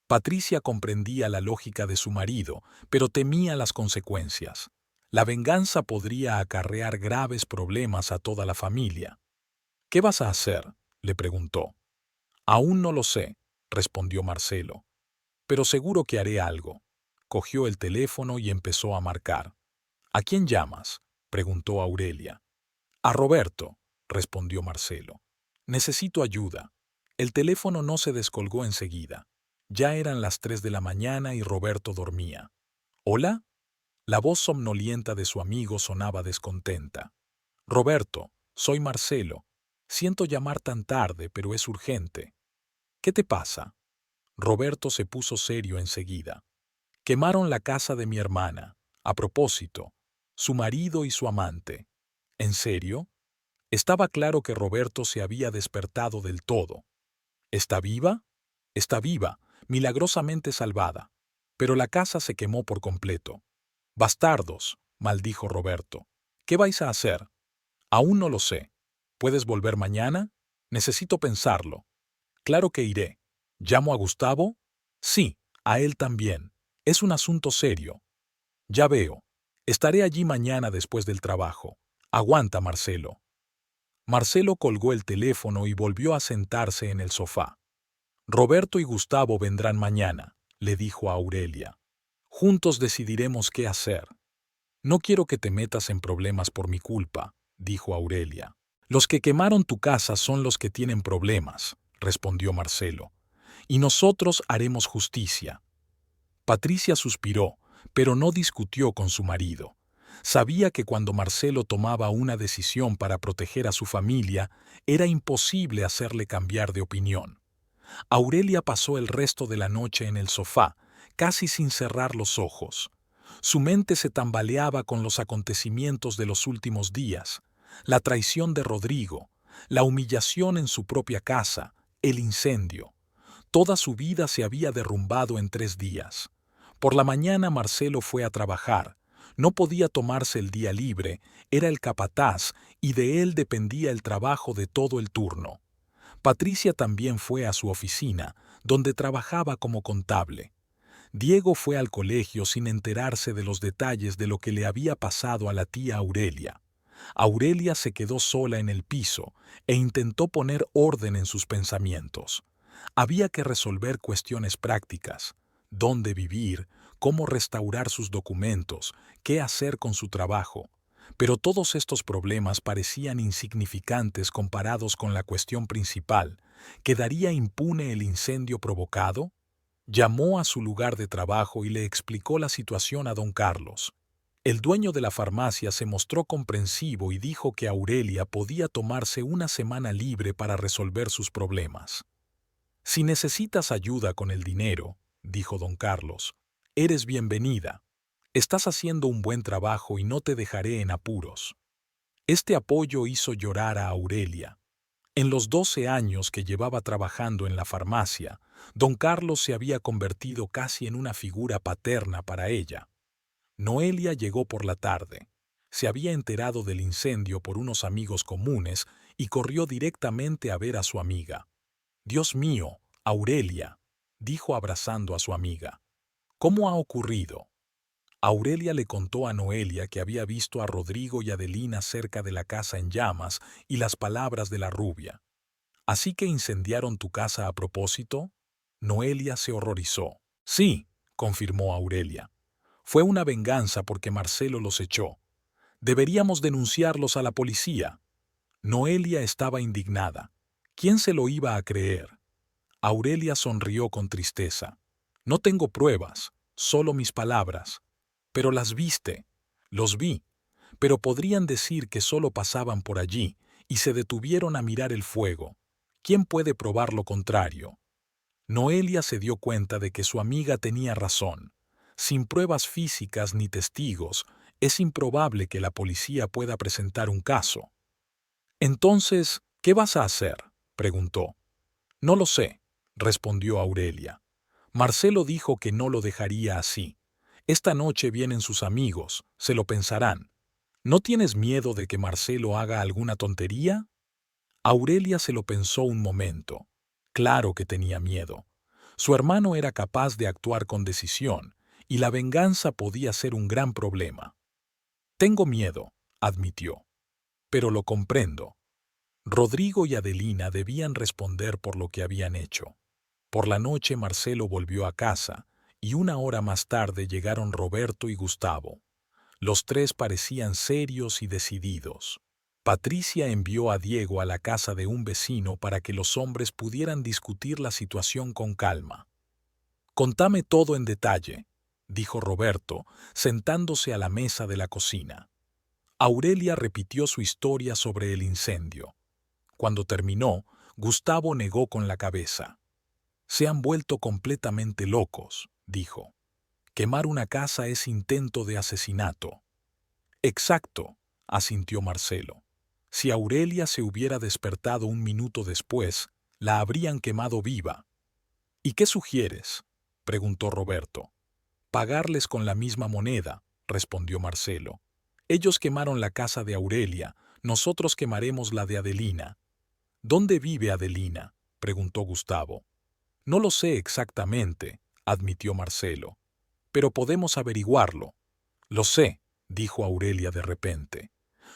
Patricia comprendía la lógica de su marido, pero temía las consecuencias. La venganza podría acarrear graves problemas a toda la familia. ¿Qué vas a hacer?, le preguntó. Aún no lo sé, respondió Marcelo. Pero seguro que haré algo. Cogió el teléfono y empezó a marcar. ¿A quién llamas?, preguntó Aurelia. A Roberto, respondió Marcelo. Necesito ayuda. El teléfono no se descolgó enseguida. Ya eran las 3 de la mañana y Roberto dormía. ¿Hola? La voz somnolienta de su amigo sonaba descontenta. Roberto, soy Marcelo. Siento llamar tan tarde, pero es urgente. ¿Qué te pasa? Roberto se puso serio enseguida. Quemaron la casa de mi hermana. A propósito, su marido y su amante. ¿En serio? Estaba claro que Roberto se había despertado del todo. ¿Está viva? Está viva, milagrosamente salvada. Pero la casa se quemó por completo. Bastardos, maldijo Roberto. ¿Qué vais a hacer? Aún no lo sé. ¿Puedes volver mañana? Necesito pensarlo. Claro que iré. ¿Llamo a Gustavo? Sí, a él también. Es un asunto serio. Ya veo. Estaré allí mañana después del trabajo. Aguanta, Marcelo. Marcelo colgó el teléfono y volvió a sentarse en el sofá. Roberto y Gustavo vendrán mañana, le dijo a Aurelia. Juntos decidiremos qué hacer. No quiero que te metas en problemas por mi culpa, dijo Aurelia. Los que quemaron tu casa son los que tienen problemas, respondió Marcelo. Y nosotros haremos justicia. Patricia suspiró, pero no discutió con su marido. Sabía que cuando Marcelo tomaba una decisión para proteger a su familia, era imposible hacerle cambiar de opinión. Aurelia pasó el resto de la noche en el sofá, casi sin cerrar los ojos. Su mente se tambaleaba con los acontecimientos de los últimos días, la traición de Rodrigo, la humillación en su propia casa, el incendio. Toda su vida se había derrumbado en 3 días. Por la mañana Marcelo fue a trabajar. No podía tomarse el día libre, era el capataz y de él dependía el trabajo de todo el turno. Patricia también fue a su oficina, donde trabajaba como contable. Diego fue al colegio sin enterarse de los detalles de lo que le había pasado a la tía Aurelia. Aurelia se quedó sola en el piso e intentó poner orden en sus pensamientos. Había que resolver cuestiones prácticas: dónde vivir, cómo restaurar sus documentos, qué hacer con su trabajo. Pero todos estos problemas parecían insignificantes comparados con la cuestión principal: ¿quedaría impune el incendio provocado? Llamó a su lugar de trabajo y le explicó la situación a don Carlos. El dueño de la farmacia se mostró comprensivo y dijo que Aurelia podía tomarse una semana libre para resolver sus problemas. Si necesitas ayuda con el dinero, dijo don Carlos, eres bienvenida. Estás haciendo un buen trabajo y no te dejaré en apuros. Este apoyo hizo llorar a Aurelia. En los 12 años que llevaba trabajando en la farmacia, don Carlos se había convertido casi en una figura paterna para ella. Noelia llegó por la tarde. Se había enterado del incendio por unos amigos comunes y corrió directamente a ver a su amiga. «Dios mío, Aurelia», dijo abrazando a su amiga. «¿Cómo ha ocurrido?». Aurelia le contó a Noelia que había visto a Rodrigo y Adelina cerca de la casa en llamas y las palabras de la rubia. «¿Así que incendiaron tu casa a propósito?». Noelia se horrorizó. «Sí», confirmó Aurelia. «Fue una venganza porque Marcelo los echó. Deberíamos denunciarlos a la policía». Noelia estaba indignada. ¿Quién se lo iba a creer? Aurelia sonrió con tristeza. «No tengo pruebas, solo mis palabras. Pero las viste». «Los vi, pero podrían decir que solo pasaban por allí y se detuvieron a mirar el fuego. ¿Quién puede probar lo contrario?». Noelia se dio cuenta de que su amiga tenía razón. Sin pruebas físicas ni testigos, es improbable que la policía pueda presentar un caso. «Entonces, ¿qué vas a hacer?», preguntó. «No lo sé», respondió Aurelia. «Marcelo dijo que no lo dejaría así. Esta noche vienen sus amigos, se lo pensarán. ¿No tienes miedo de que Marcelo haga alguna tontería?». Aurelia se lo pensó un momento. Claro que tenía miedo. Su hermano era capaz de actuar con decisión, y la venganza podía ser un gran problema. «Tengo miedo», admitió. «Pero lo comprendo». Rodrigo y Adelina debían responder por lo que habían hecho. Por la noche Marcelo volvió a casa, y 1 hora más tarde llegaron Roberto y Gustavo. Los 3 parecían serios y decididos. Patricia envió a Diego a la casa de un vecino para que los hombres pudieran discutir la situación con calma. «Contame todo en detalle», dijo Roberto, sentándose a la mesa de la cocina. Aurelia repitió su historia sobre el incendio. Cuando terminó, Gustavo negó con la cabeza. «Se han vuelto completamente locos», dijo. «Quemar una casa es intento de asesinato». «Exacto», asintió Marcelo. «Si Aurelia se hubiera despertado un minuto después, la habrían quemado viva». «¿Y qué sugieres?», preguntó Roberto. «Pagarles con la misma moneda», respondió Marcelo. «Ellos quemaron la casa de Aurelia, nosotros quemaremos la de Adelina». ¿Dónde vive Adelina?, preguntó Gustavo. No lo sé exactamente, admitió Marcelo, pero podemos averiguarlo. Lo sé, dijo Aurelia de repente.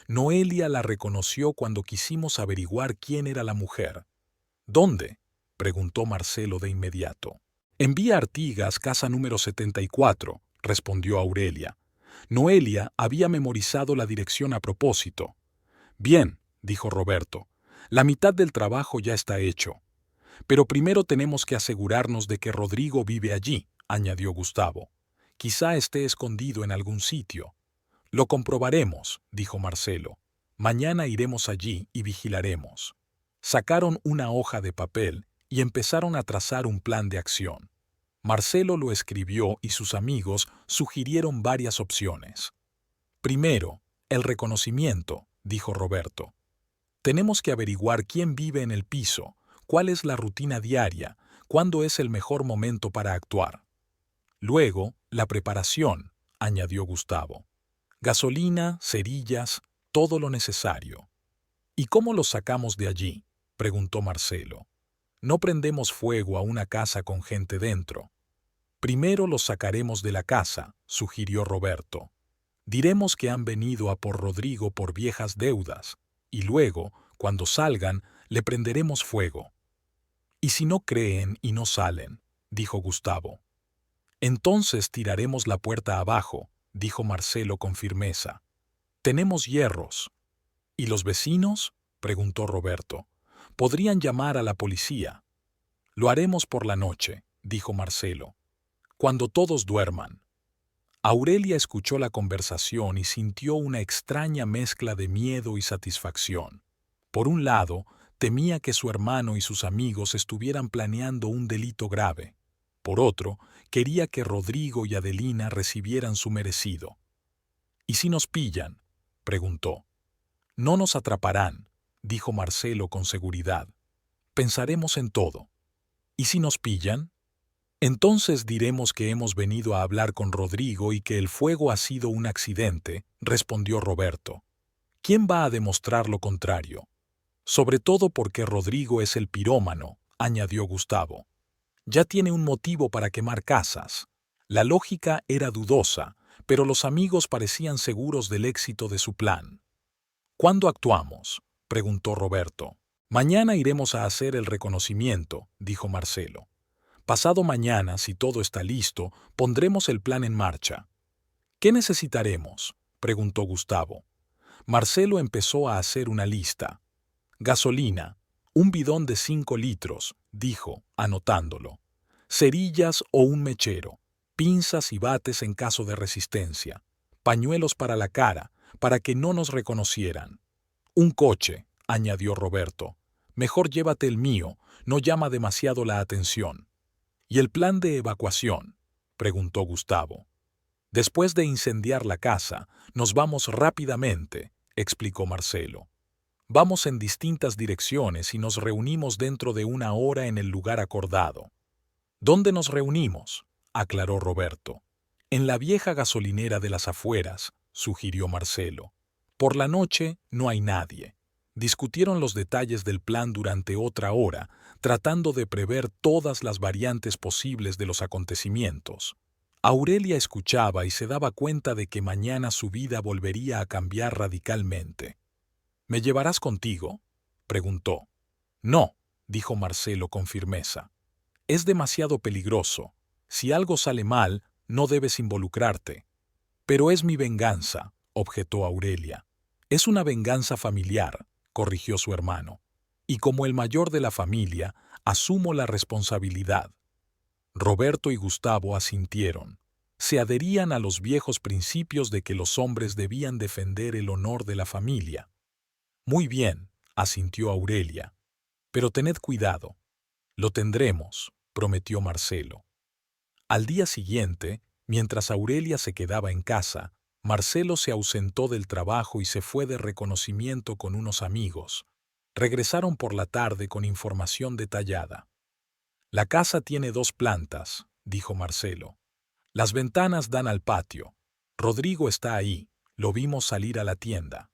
Noelia la reconoció cuando quisimos averiguar quién era la mujer. ¿Dónde?, preguntó Marcelo de inmediato. En Vía Artigas, casa número 74, respondió Aurelia. Noelia había memorizado la dirección a propósito. Bien, dijo Roberto, la mitad del trabajo ya está hecho. Pero primero tenemos que asegurarnos de que Rodrigo vive allí, añadió Gustavo. Quizá esté escondido en algún sitio. Lo comprobaremos, dijo Marcelo. Mañana iremos allí y vigilaremos. Sacaron una hoja de papel y empezaron a trazar un plan de acción. Marcelo lo escribió y sus amigos sugirieron varias opciones. Primero, el reconocimiento, dijo Roberto. Tenemos que averiguar quién vive en el piso, cuál es la rutina diaria, cuándo es el mejor momento para actuar. Luego, la preparación, añadió Gustavo. Gasolina, cerillas, todo lo necesario. ¿Y cómo los sacamos de allí?, preguntó Marcelo. No prendemos fuego a una casa con gente dentro. Primero los sacaremos de la casa, sugirió Roberto. Diremos que han venido a por Rodrigo por viejas deudas, y luego, cuando salgan, le prenderemos fuego. ¿Y si no creen y no salen?, dijo Gustavo. Entonces tiraremos la puerta abajo, dijo Marcelo con firmeza. Tenemos hierros. ¿Y los vecinos?, preguntó Roberto. Podrían llamar a la policía. Lo haremos por la noche, dijo Marcelo, cuando todos duerman. Aurelia escuchó la conversación y sintió una extraña mezcla de miedo y satisfacción. Por un lado, temía que su hermano y sus amigos estuvieran planeando un delito grave. Por otro, quería que Rodrigo y Adelina recibieran su merecido. ¿Y si nos pillan?, preguntó. No nos atraparán, dijo Marcelo con seguridad. Pensaremos en todo. ¿Y si nos pillan? Entonces diremos que hemos venido a hablar con Rodrigo y que el fuego ha sido un accidente, respondió Roberto. ¿Quién va a demostrar lo contrario? Sobre todo porque Rodrigo es el pirómano, añadió Gustavo. Ya tiene un motivo para quemar casas. La lógica era dudosa, pero los amigos parecían seguros del éxito de su plan. ¿Cuándo actuamos?, preguntó Roberto. Mañana iremos a hacer el reconocimiento, dijo Marcelo. Pasado mañana, si todo está listo, pondremos el plan en marcha. ¿Qué necesitaremos?, preguntó Gustavo. Marcelo empezó a hacer una lista. Gasolina, un bidón de 5 litros, dijo, anotándolo. Cerillas o un mechero, pinzas y bates en caso de resistencia, pañuelos para la cara, para que no nos reconocieran. Un coche, añadió Roberto. Mejor llévate el mío, no llama demasiado la atención. ¿Y el plan de evacuación?, preguntó Gustavo. Después de incendiar la casa, nos vamos rápidamente, explicó Marcelo. Vamos en distintas direcciones y nos reunimos dentro de 1 hora en el lugar acordado. ¿Dónde nos reunimos?, aclaró Roberto. En la vieja gasolinera de las afueras, sugirió Marcelo. Por la noche no hay nadie. Discutieron los detalles del plan durante otra hora, tratando de prever todas las variantes posibles de los acontecimientos. Aurelia escuchaba y se daba cuenta de que mañana su vida volvería a cambiar radicalmente. ¿Me llevarás contigo?, preguntó. No, dijo Marcelo con firmeza. Es demasiado peligroso. Si algo sale mal, no debes involucrarte. Pero es mi venganza, objetó Aurelia. Es una venganza familiar, corrigió su hermano. Y como el mayor de la familia, asumo la responsabilidad. Roberto y Gustavo asintieron. Se adherían a los viejos principios de que los hombres debían defender el honor de la familia. Muy bien, asintió Aurelia. Pero tened cuidado. Lo tendremos, prometió Marcelo. Al día siguiente, mientras Aurelia se quedaba en casa, Marcelo se ausentó del trabajo y se fue de reconocimiento con unos amigos. Regresaron por la tarde con información detallada. La casa tiene 2 plantas, dijo Marcelo. Las ventanas dan al patio. Rodrigo está ahí, lo vimos salir a la tienda.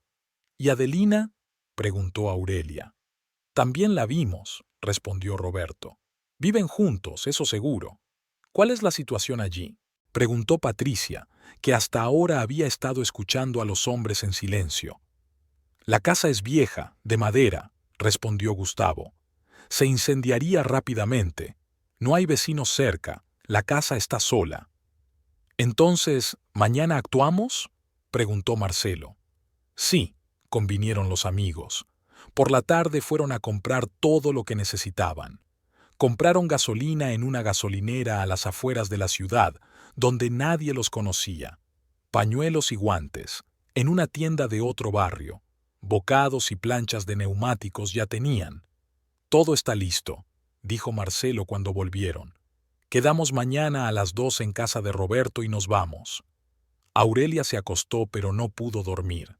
¿Y Adelina?, preguntó Aurelia. También la vimos, respondió Roberto. Viven juntos, eso seguro. ¿Cuál es la situación allí? Preguntó Patricia, que hasta ahora había estado escuchando a los hombres en silencio. La casa es vieja, de madera, respondió Gustavo. Se incendiaría rápidamente. No hay vecinos cerca, la casa está sola. Entonces, ¿mañana actuamos? Preguntó Marcelo. Sí, convinieron los amigos. Por la tarde fueron a comprar todo lo que necesitaban. Compraron gasolina en una gasolinera a las afueras de la ciudad, donde nadie los conocía. Pañuelos y guantes, en una tienda de otro barrio. Bocados y planchas de neumáticos ya tenían. Todo está listo, dijo Marcelo cuando volvieron. Quedamos mañana a las 2 en casa de Roberto y nos vamos. Aurelia se acostó pero no pudo dormir.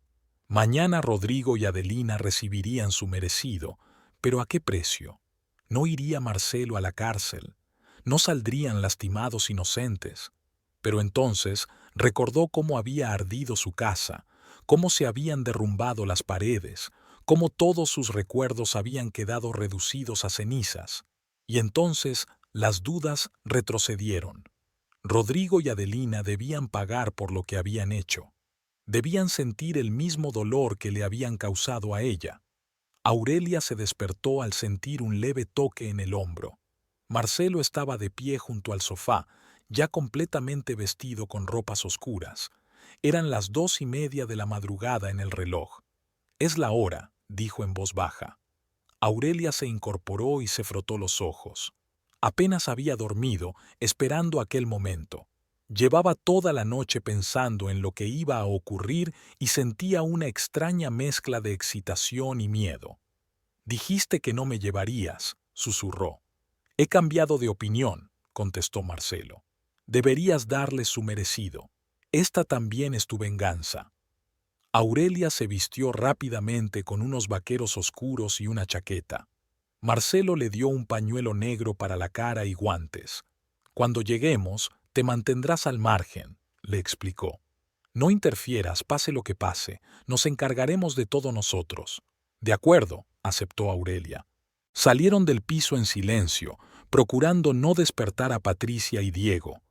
Mañana Rodrigo y Adelina recibirían su merecido, pero ¿a qué precio? No iría Marcelo a la cárcel. No saldrían lastimados inocentes. Pero entonces recordó cómo había ardido su casa, cómo se habían derrumbado las paredes, cómo todos sus recuerdos habían quedado reducidos a cenizas. Y entonces las dudas retrocedieron. Rodrigo y Adelina debían pagar por lo que habían hecho. Debían sentir el mismo dolor que le habían causado a ella. Aurelia se despertó al sentir un leve toque en el hombro. Marcelo estaba de pie junto al sofá, ya completamente vestido con ropas oscuras. Eran las 2:30 de la madrugada en el reloj. «Es la hora», dijo en voz baja. Aurelia se incorporó y se frotó los ojos. Apenas había dormido, esperando aquel momento. Llevaba toda la noche pensando en lo que iba a ocurrir y sentía una extraña mezcla de excitación y miedo. «Dijiste que no me llevarías», susurró. «He cambiado de opinión», contestó Marcelo. «Deberías darles su merecido. Esta también es tu venganza». Aurelia se vistió rápidamente con unos vaqueros oscuros y una chaqueta. Marcelo le dio un pañuelo negro para la cara y guantes. «Cuando lleguemos, te mantendrás al margen», le explicó. «No interfieras, pase lo que pase. Nos encargaremos de todo nosotros». «De acuerdo», aceptó Aurelia. Salieron del piso en silencio, procurando no despertar a Patricia y Diego.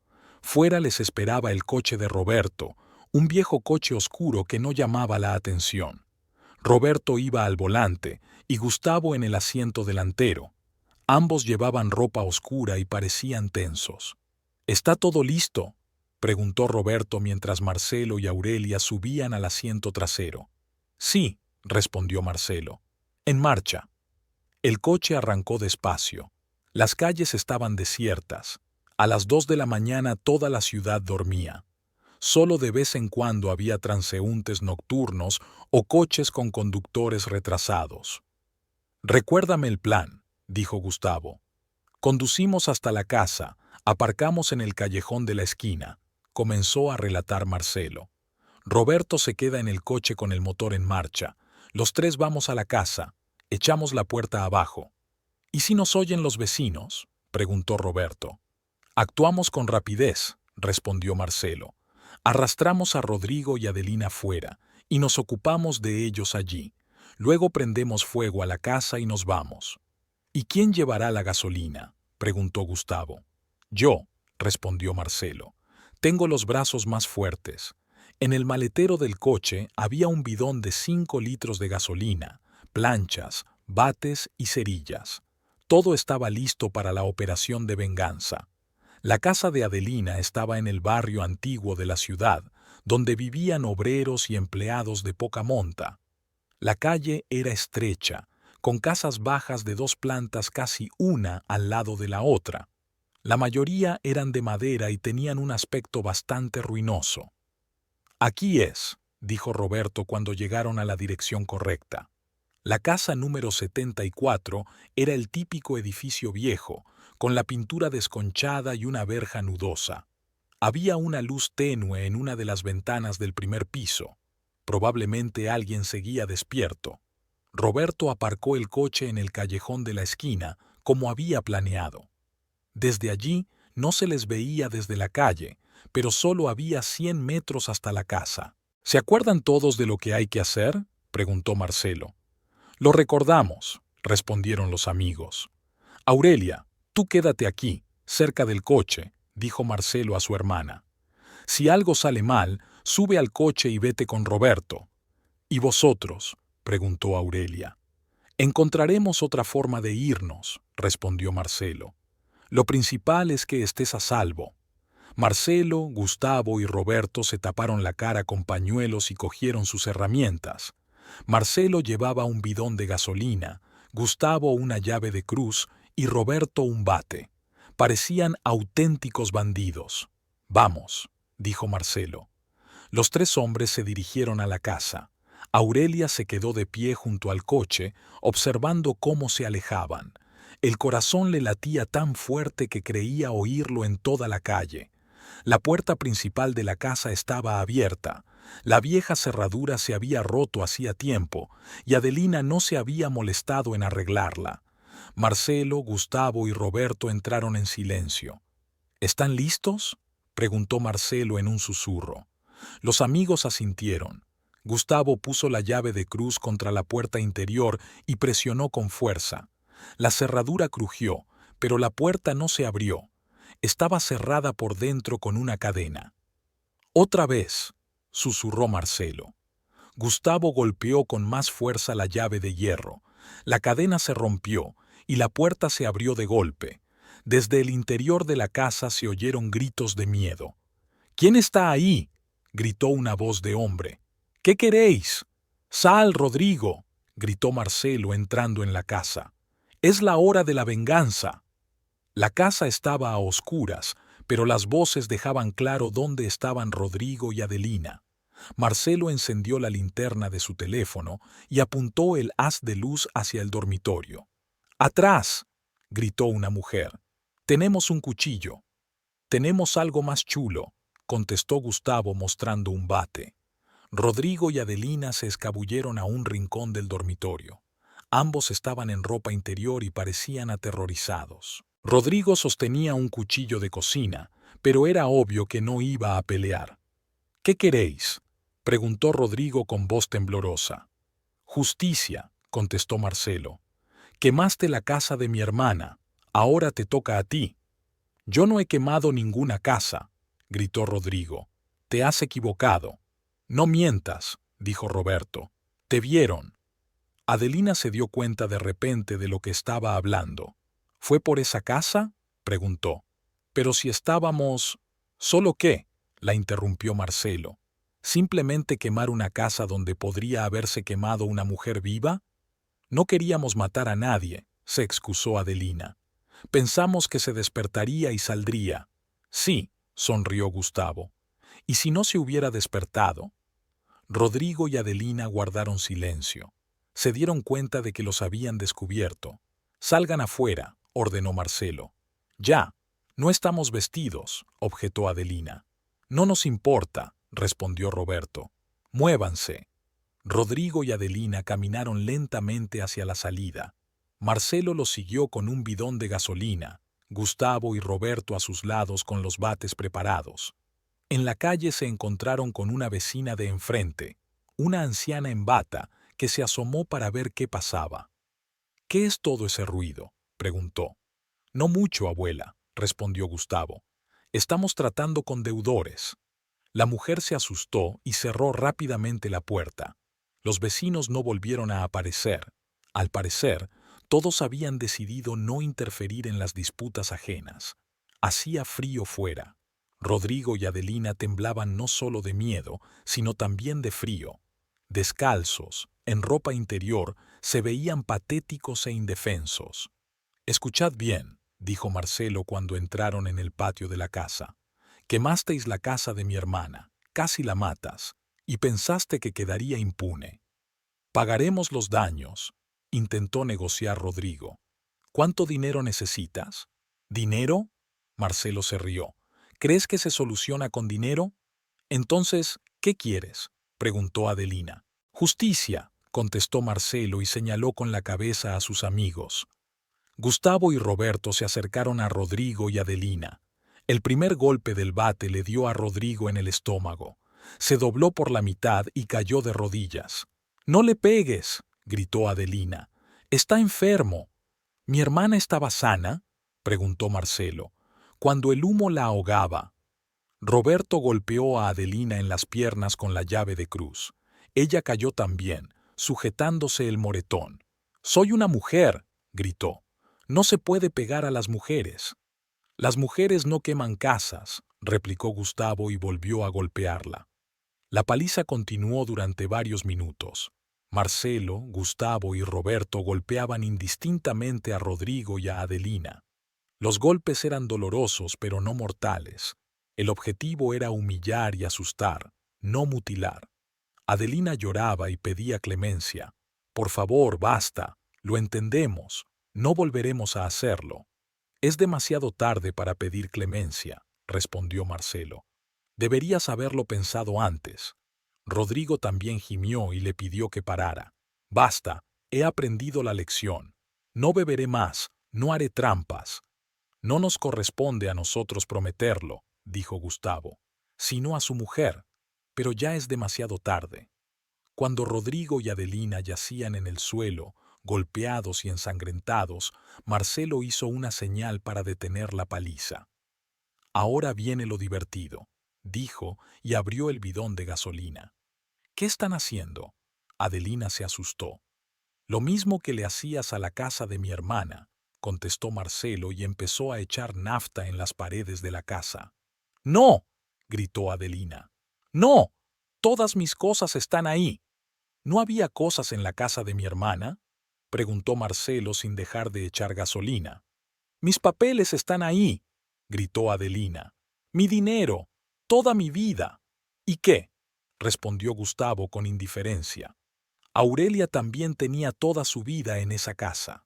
Fuera les esperaba el coche de Roberto, un viejo coche oscuro que no llamaba la atención. Roberto iba al volante y Gustavo en el asiento delantero. Ambos llevaban ropa oscura y parecían tensos. «¿Está todo listo?», preguntó Roberto mientras Marcelo y Aurelia subían al asiento trasero. «Sí», respondió Marcelo. «En marcha». El coche arrancó despacio. Las calles estaban desiertas. A las 2 de la mañana toda la ciudad dormía. Solo de vez en cuando había transeúntes nocturnos o coches con conductores retrasados. «Recuérdame el plan», dijo Gustavo. «Conducimos hasta la casa, aparcamos en el callejón de la esquina», comenzó a relatar Marcelo. «Roberto se queda en el coche con el motor en marcha. Los tres vamos a la casa, echamos la puerta abajo». «¿Y si nos oyen los vecinos?», preguntó Roberto. «Actuamos con rapidez», respondió Marcelo. «Arrastramos a Rodrigo y Adelina fuera y nos ocupamos de ellos allí. Luego prendemos fuego a la casa y nos vamos». «¿Y quién llevará la gasolina?», preguntó Gustavo. «Yo», respondió Marcelo. «Tengo los brazos más fuertes». En el maletero del coche había un bidón de 5 litros de gasolina, planchas, bates y cerillas. Todo estaba listo para la operación de venganza. La casa de Adelina estaba en el barrio antiguo de la ciudad, donde vivían obreros y empleados de poca monta. La calle era estrecha, con casas bajas de 2 plantas casi una al lado de la otra. La mayoría eran de madera y tenían un aspecto bastante ruinoso. «Aquí es», dijo Roberto cuando llegaron a la dirección correcta. La casa número 74 era el típico edificio viejo, con la pintura desconchada y una verja nudosa. Había una luz tenue en una de las ventanas del primer piso. Probablemente alguien seguía despierto. Roberto aparcó el coche en el callejón de la esquina, como había planeado. Desde allí no se les veía desde la calle, pero solo había 100 metros hasta la casa. «¿Se acuerdan todos de lo que hay que hacer?», preguntó Marcelo. «Lo recordamos», respondieron los amigos. Aurelia, tú quédate aquí, cerca del coche, dijo Marcelo a su hermana. Si algo sale mal, sube al coche y vete con Roberto. ¿Y vosotros?, preguntó Aurelia. Encontraremos otra forma de irnos, respondió Marcelo. Lo principal es que estés a salvo. Marcelo, Gustavo y Roberto se taparon la cara con pañuelos y cogieron sus herramientas. Marcelo llevaba un bidón de gasolina, Gustavo una llave de cruz y Roberto un bate. Parecían auténticos bandidos. Vamos, dijo Marcelo. Los tres hombres se dirigieron a la casa. Aurelia se quedó de pie junto al coche, observando cómo se alejaban. El corazón le latía tan fuerte que creía oírlo en toda la calle. La puerta principal de la casa estaba abierta. La vieja cerradura se había roto hacía tiempo, y Adelina no se había molestado en arreglarla. Marcelo, Gustavo y Roberto entraron en silencio. ¿Están listos?, preguntó Marcelo en un susurro. Los amigos asintieron. Gustavo puso la llave de cruz contra la puerta interior y presionó con fuerza. La cerradura crujió, pero la puerta no se abrió. Estaba cerrada por dentro con una cadena. «Otra vez», susurró Marcelo. Gustavo golpeó con más fuerza la llave de hierro. La cadena se rompió y la puerta se abrió de golpe. Desde el interior de la casa se oyeron gritos de miedo. «¿Quién está ahí?», gritó una voz de hombre. «¿Qué queréis?». «Sal, Rodrigo», gritó Marcelo entrando en la casa. «Es la hora de la venganza». La casa estaba a oscuras, pero las voces dejaban claro dónde estaban Rodrigo y Adelina. Marcelo encendió la linterna de su teléfono y apuntó el haz de luz hacia el dormitorio. «¡Atrás!», gritó una mujer. «Tenemos un cuchillo». «Tenemos algo más chulo», contestó Gustavo mostrando un bate. Rodrigo y Adelina se escabulleron a un rincón del dormitorio. Ambos estaban en ropa interior y parecían aterrorizados. Rodrigo sostenía un cuchillo de cocina, pero era obvio que no iba a pelear. «¿Qué queréis?», preguntó Rodrigo con voz temblorosa. «Justicia», contestó Marcelo. «Quemaste la casa de mi hermana. Ahora te toca a ti». «Yo no he quemado ninguna casa», gritó Rodrigo. «Te has equivocado». «No mientas», dijo Roberto. «Te vieron». Adelina se dio cuenta de repente de lo que estaba hablando. «¿Fue por esa casa?», preguntó. «Pero si estábamos...». «¿Solo qué?», la interrumpió Marcelo. «¿Simplemente quemar una casa donde podría haberse quemado una mujer viva?». «No queríamos matar a nadie», se excusó Adelina. «Pensamos que se despertaría y saldría». «Sí», sonrió Gustavo. «¿Y si no se hubiera despertado?». Rodrigo y Adelina guardaron silencio. Se dieron cuenta de que los habían descubierto. «Salgan afuera», ordenó Marcelo. «Ya, no estamos vestidos», objetó Adelina. «No nos importa», respondió Roberto. «Muévanse». Rodrigo y Adelina caminaron lentamente hacia la salida. Marcelo los siguió con un bidón de gasolina, Gustavo y Roberto a sus lados con los bates preparados. En la calle se encontraron con una vecina de enfrente, una anciana en bata, que se asomó para ver qué pasaba. «¿Qué es todo ese ruido?», preguntó. «No mucho, abuela», respondió Gustavo. «Estamos tratando con deudores». La mujer se asustó y cerró rápidamente la puerta. Los vecinos no volvieron a aparecer. Al parecer, todos habían decidido no interferir en las disputas ajenas. Hacía frío fuera. Rodrigo y Adelina temblaban no solo de miedo, sino también de frío. Descalzos, en ropa interior, se veían patéticos e indefensos. «Escuchad bien», dijo Marcelo cuando entraron en el patio de la casa. «Quemasteis la casa de mi hermana, casi la matas, y pensaste que quedaría impune. Pagaremos los daños», intentó negociar Rodrigo. «¿Cuánto dinero necesitas?». «¿Dinero?», Marcelo se rió. «¿Crees que se soluciona con dinero?». «Entonces, ¿qué quieres?», preguntó Adelina. «Justicia», contestó Marcelo y señaló con la cabeza a sus amigos. Gustavo y Roberto se acercaron a Rodrigo y Adelina. El primer golpe del bate le dio a Rodrigo en el estómago. Se dobló por la mitad y cayó de rodillas. «¡No le pegues!», gritó Adelina. Está enfermo. ¿Mi hermana estaba sana?, preguntó Marcelo, cuando el humo la ahogaba. Roberto golpeó a Adelina en las piernas con la llave de cruz. Ella cayó también, sujetándose el moretón. «Soy una mujer», gritó. «No se puede pegar a las mujeres». «Las mujeres no queman casas», replicó Gustavo y volvió a golpearla. La paliza continuó durante varios minutos. Marcelo, Gustavo y Roberto golpeaban indistintamente a Rodrigo y a Adelina. Los golpes eran dolorosos pero no mortales. El objetivo era humillar y asustar, no mutilar. Adelina lloraba y pedía clemencia. «Por favor, basta. Lo entendemos. No volveremos a hacerlo». «Es demasiado tarde para pedir clemencia», respondió Marcelo. «Deberías haberlo pensado antes». Rodrigo también gimió y le pidió que parara. «Basta, he aprendido la lección. No beberé más, no haré trampas». «No nos corresponde a nosotros prometerlo», dijo Gustavo, «sino a su mujer. Pero ya es demasiado tarde». Cuando Rodrigo y Adelina yacían en el suelo, golpeados y ensangrentados, Marcelo hizo una señal para detener la paliza. «Ahora viene lo divertido», dijo y abrió el bidón de gasolina. «¿Qué están haciendo?». Adelina se asustó. «Lo mismo que le hacías a la casa de mi hermana», contestó Marcelo y empezó a echar nafta en las paredes de la casa. «¡No!», gritó Adelina. «¡No! Todas mis cosas están ahí». «¿No había cosas en la casa de mi hermana?», preguntó Marcelo sin dejar de echar gasolina. «Mis papeles están ahí», gritó Adelina. «Mi dinero, toda mi vida». «¿Y qué?», respondió Gustavo con indiferencia. «Aurelia también tenía toda su vida en esa casa».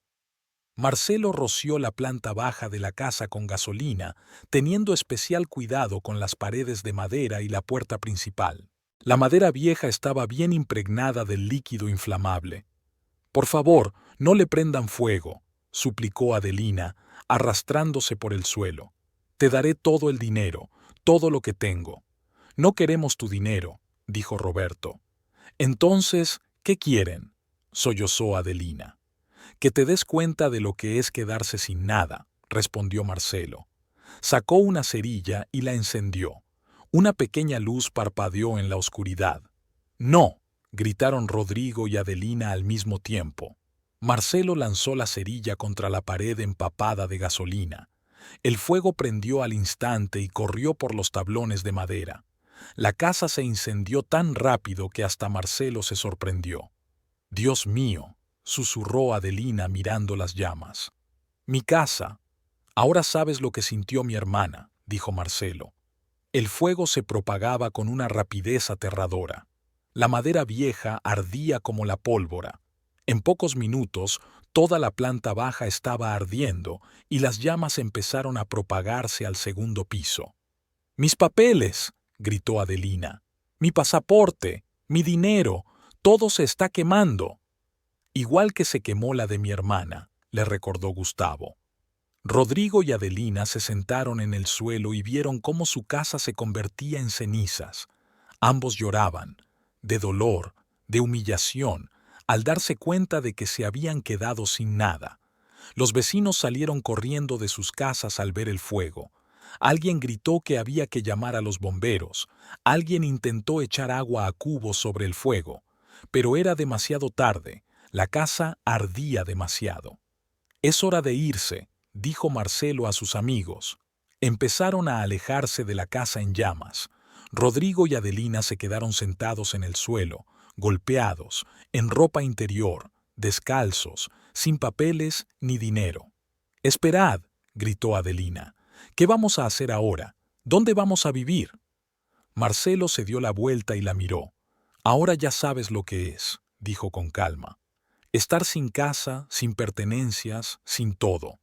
Marcelo roció la planta baja de la casa con gasolina, teniendo especial cuidado con las paredes de madera y la puerta principal. La madera vieja estaba bien impregnada del líquido inflamable. «Por favor, no le prendan fuego», suplicó Adelina, arrastrándose por el suelo. «Te daré todo el dinero, todo lo que tengo». «No queremos tu dinero», dijo Roberto. «Entonces, ¿qué quieren?», sollozó Adelina. «Que te des cuenta de lo que es quedarse sin nada», respondió Marcelo. Sacó una cerilla y la encendió. Una pequeña luz parpadeó en la oscuridad. «¡No!», gritaron Rodrigo y Adelina al mismo tiempo. Marcelo lanzó la cerilla contra la pared empapada de gasolina. El fuego prendió al instante y corrió por los tablones de madera. La casa se incendió tan rápido que hasta Marcelo se sorprendió. «Dios mío», susurró Adelina mirando las llamas. «Mi casa. Ahora sabes lo que sintió mi hermana», dijo Marcelo. El fuego se propagaba con una rapidez aterradora. La madera vieja ardía como la pólvora. En pocos minutos, toda la planta baja estaba ardiendo y las llamas empezaron a propagarse al segundo piso. «¡Mis papeles!», gritó Adelina. «¡Mi pasaporte! ¡Mi dinero! ¡Todo se está quemando!». «Igual que se quemó la de mi hermana», le recordó Gustavo. Rodrigo y Adelina se sentaron en el suelo y vieron cómo su casa se convertía en cenizas. Ambos lloraban, de dolor, de humillación, al darse cuenta de que se habían quedado sin nada. Los vecinos salieron corriendo de sus casas al ver el fuego. Alguien gritó que había que llamar a los bomberos. Alguien intentó echar agua a cubos sobre el fuego. Pero era demasiado tarde. La casa ardía demasiado. «Es hora de irse», dijo Marcelo a sus amigos. Empezaron a alejarse de la casa en llamas. Rodrigo y Adelina se quedaron sentados en el suelo, golpeados, en ropa interior, descalzos, sin papeles ni dinero. «Esperad», gritó Adelina. «¿Qué vamos a hacer ahora? ¿Dónde vamos a vivir?». Marcelo se dio la vuelta y la miró. «Ahora ya sabes lo que es», dijo con calma. «Estar sin casa, sin pertenencias, sin todo.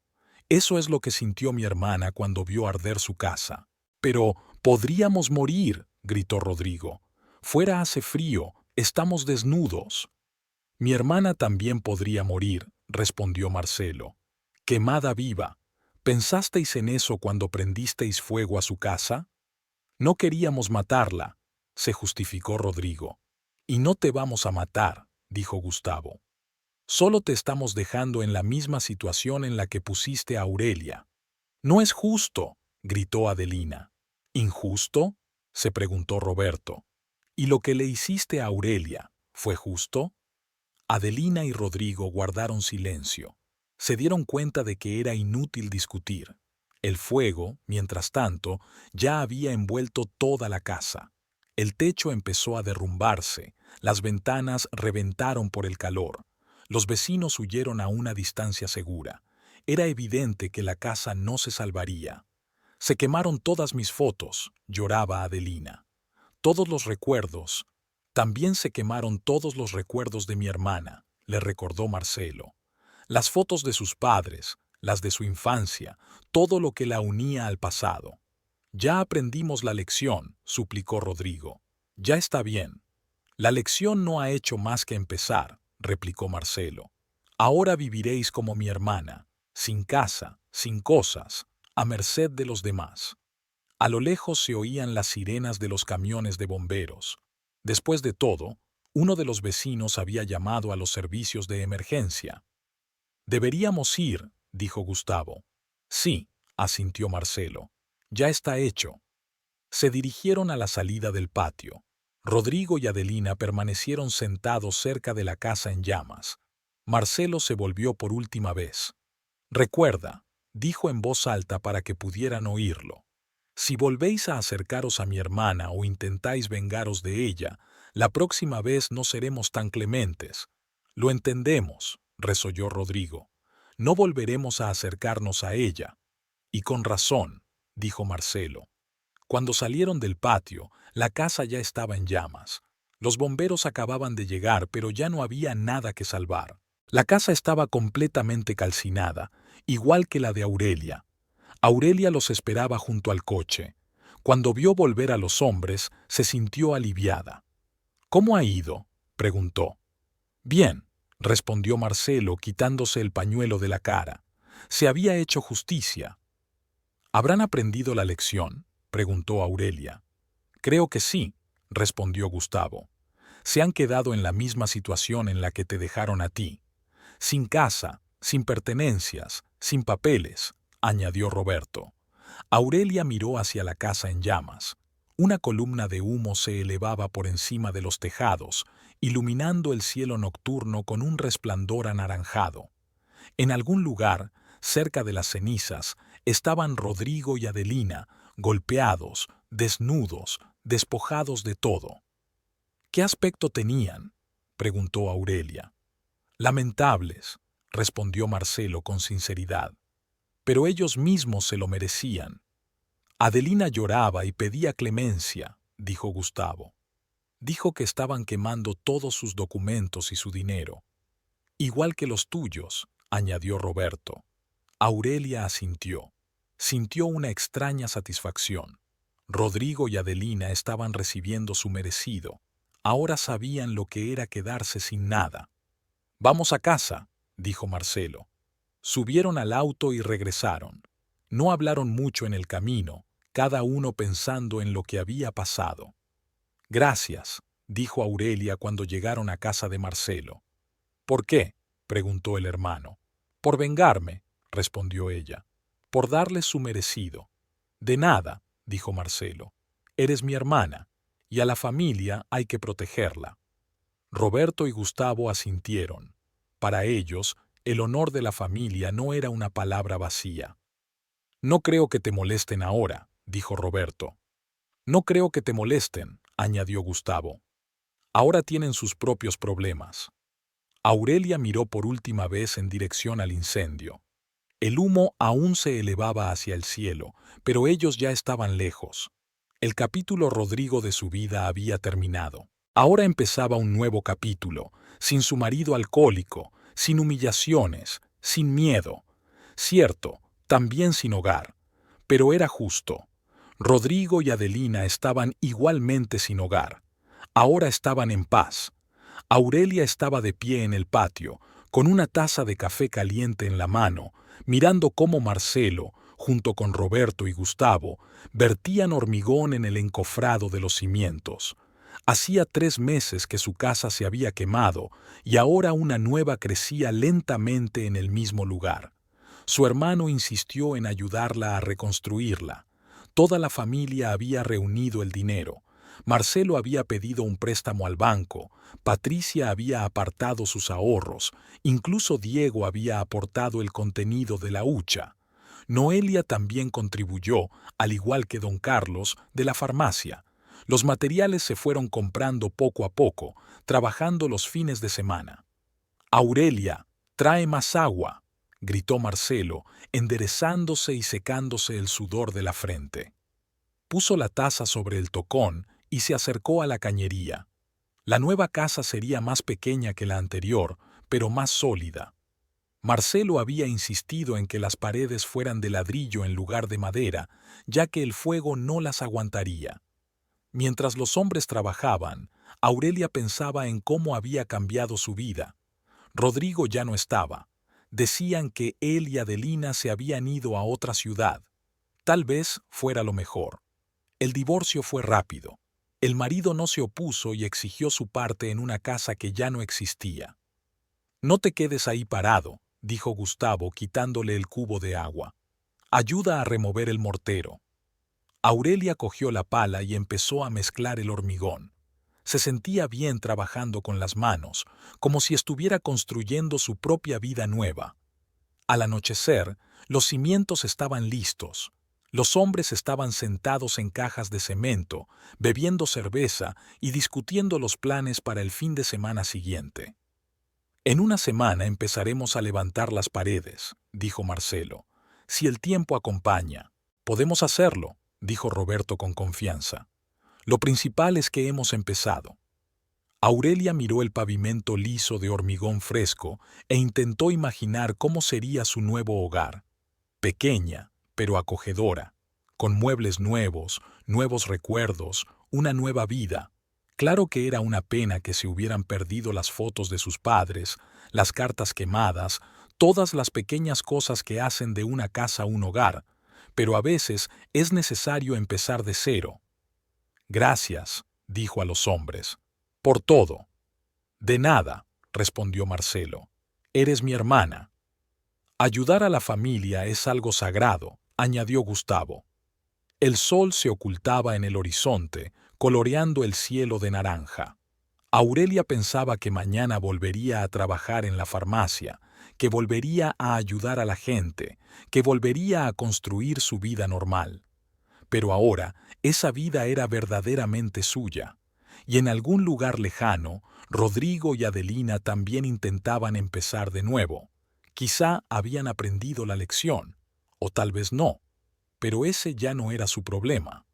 Eso es lo que sintió mi hermana cuando vio arder su casa». «Pero podríamos morir», gritó Rodrigo. «Fuera hace frío, estamos desnudos». «Mi hermana también podría morir», respondió Marcelo. «Quemada viva. ¿Pensasteis en eso cuando prendisteis fuego a su casa?». «No queríamos matarla», se justificó Rodrigo. «Y no te vamos a matar», dijo Gustavo. Solo te estamos dejando en la misma situación en la que pusiste a Aurelia. No es justo, gritó Adelina. ¿Injusto?, se preguntó Roberto. ¿Y lo que le hiciste a Aurelia, fue justo? Adelina y Rodrigo guardaron silencio. Se dieron cuenta de que era inútil discutir. El fuego, mientras tanto, ya había envuelto toda la casa. El techo empezó a derrumbarse, las ventanas reventaron por el calor. Los vecinos huyeron a una distancia segura. Era evidente que la casa no se salvaría. Se quemaron todas mis fotos, lloraba Adelina. Todos los recuerdos. También se quemaron todos los recuerdos de mi hermana, le recordó Marcelo. Las fotos de sus padres, las de su infancia, todo lo que la unía al pasado. Ya aprendimos la lección, suplicó Rodrigo. Ya está bien. La lección no ha hecho más que empezar, replicó Marcelo. Ahora viviréis como mi hermana, sin casa, sin cosas, a merced de los demás. A lo lejos se oían las sirenas de los camiones de bomberos. Después de todo, uno de los vecinos había llamado a los servicios de emergencia. Deberíamos ir, dijo Gustavo. Sí, asintió Marcelo. Ya está hecho. Se dirigieron a la salida del patio. Rodrigo y Adelina permanecieron sentados cerca de la casa en llamas. Marcelo se volvió por última vez. Recuerda, dijo en voz alta para que pudieran oírlo. Si volvéis a acercaros a mi hermana o intentáis vengaros de ella, la próxima vez no seremos tan clementes. Lo entendemos, resolló Rodrigo. No volveremos a acercarnos a ella. Y con razón, dijo Marcelo. Cuando salieron del patio, la casa ya estaba en llamas. Los bomberos acababan de llegar, pero ya no había nada que salvar. La casa estaba completamente calcinada, igual que la de Aurelia. Aurelia los esperaba junto al coche. Cuando vio volver a los hombres, se sintió aliviada. ¿Cómo ha ido?, preguntó. Bien, respondió Marcelo quitándose el pañuelo de la cara. Se había hecho justicia. ¿Habrán aprendido la lección?, preguntó Aurelia. Creo que sí, respondió Gustavo. Se han quedado en la misma situación en la que te dejaron a ti. Sin casa, sin pertenencias, sin papeles, añadió Roberto. Aurelia miró hacia la casa en llamas. Una columna de humo se elevaba por encima de los tejados, iluminando el cielo nocturno con un resplandor anaranjado. En algún lugar, cerca de las cenizas, estaban Rodrigo y Adelina, golpeados, desnudos, despojados de todo. ¿Qué aspecto tenían?, preguntó Aurelia. Lamentables, respondió Marcelo con sinceridad. Pero ellos mismos se lo merecían. Adelina lloraba y pedía clemencia, dijo Gustavo. Dijo que estaban quemando todos sus documentos y su dinero. Igual que los tuyos, añadió Roberto. Aurelia asintió. Sintió una extraña satisfacción. Rodrigo y Adelina estaban recibiendo su merecido. Ahora sabían lo que era quedarse sin nada. Vamos a casa, dijo Marcelo. Subieron al auto y regresaron. No hablaron mucho en el camino, cada uno pensando en lo que había pasado. Gracias, dijo Aurelia cuando llegaron a casa de Marcelo. ¿Por qué?, preguntó el hermano. Por vengarme, respondió ella. Por darle su merecido. De nada, dijo Marcelo. Eres mi hermana, y a la familia hay que protegerla. Roberto y Gustavo asintieron. Para ellos, el honor de la familia no era una palabra vacía. No creo que te molesten ahora, dijo Roberto. No creo que te molesten, añadió Gustavo. Ahora tienen sus propios problemas. Aurelia miró por última vez en dirección al incendio. El humo aún se elevaba hacia el cielo, pero ellos ya estaban lejos. El capítulo Rodrigo de su vida había terminado. Ahora empezaba un nuevo capítulo, sin su marido alcohólico, sin humillaciones, sin miedo. Cierto, también sin hogar. Pero era justo. Rodrigo y Adelina estaban igualmente sin hogar. Ahora estaban en paz. Aurelia estaba de pie en el patio, con una taza de café caliente en la mano, mirando cómo Marcelo, junto con Roberto y Gustavo, vertían hormigón en el encofrado de los cimientos. Hacía 3 meses que su casa se había quemado y ahora una nueva crecía lentamente en el mismo lugar. Su hermano insistió en ayudarla a reconstruirla. Toda la familia había reunido el dinero. Marcelo había pedido un préstamo al banco, Patricia había apartado sus ahorros, incluso Diego había aportado el contenido de la hucha. Noelia también contribuyó, al igual que don Carlos, de la farmacia. Los materiales se fueron comprando poco a poco, trabajando los fines de semana. «Aurelia, trae más agua», gritó Marcelo, enderezándose y secándose el sudor de la frente. Puso la taza sobre el tocón y se acercó a la cañería. La nueva casa sería más pequeña que la anterior, pero más sólida. Marcelo había insistido en que las paredes fueran de ladrillo en lugar de madera, ya que el fuego no las aguantaría. Mientras los hombres trabajaban, Aurelia pensaba en cómo había cambiado su vida. Rodrigo ya no estaba. Decían que él y Adelina se habían ido a otra ciudad. Tal vez fuera lo mejor. El divorcio fue rápido. El marido no se opuso y exigió su parte en una casa que ya no existía. «No te quedes ahí parado», dijo Gustavo quitándole el cubo de agua. «Ayuda a remover el mortero». Aurelia cogió la pala y empezó a mezclar el hormigón. Se sentía bien trabajando con las manos, como si estuviera construyendo su propia vida nueva. Al anochecer, los cimientos estaban listos. Los hombres estaban sentados en cajas de cemento, bebiendo cerveza y discutiendo los planes para el fin de semana siguiente. «En una semana empezaremos a levantar las paredes», dijo Marcelo. «Si el tiempo acompaña». «Podemos hacerlo», dijo Roberto con confianza. «Lo principal es que hemos empezado». Aurelia miró el pavimento liso de hormigón fresco e intentó imaginar cómo sería su nuevo hogar. Pequeña, pero acogedora, con muebles nuevos, nuevos recuerdos, una nueva vida. Claro que era una pena que se hubieran perdido las fotos de sus padres, las cartas quemadas, todas las pequeñas cosas que hacen de una casa un hogar, pero a veces es necesario empezar de cero. «Gracias», dijo a los hombres, «por todo». «De nada», respondió Marcelo. «Eres mi hermana». «Ayudar a la familia es algo sagrado», añadió Gustavo. El sol se ocultaba en el horizonte, coloreando el cielo de naranja. Aurelia pensaba que mañana volvería a trabajar en la farmacia, que volvería a ayudar a la gente, que volvería a construir su vida normal. Pero ahora esa vida era verdaderamente suya, y en algún lugar lejano, Rodrigo y Adelina también intentaban empezar de nuevo. Quizá habían aprendido la lección, o tal vez no, pero ese ya no era su problema.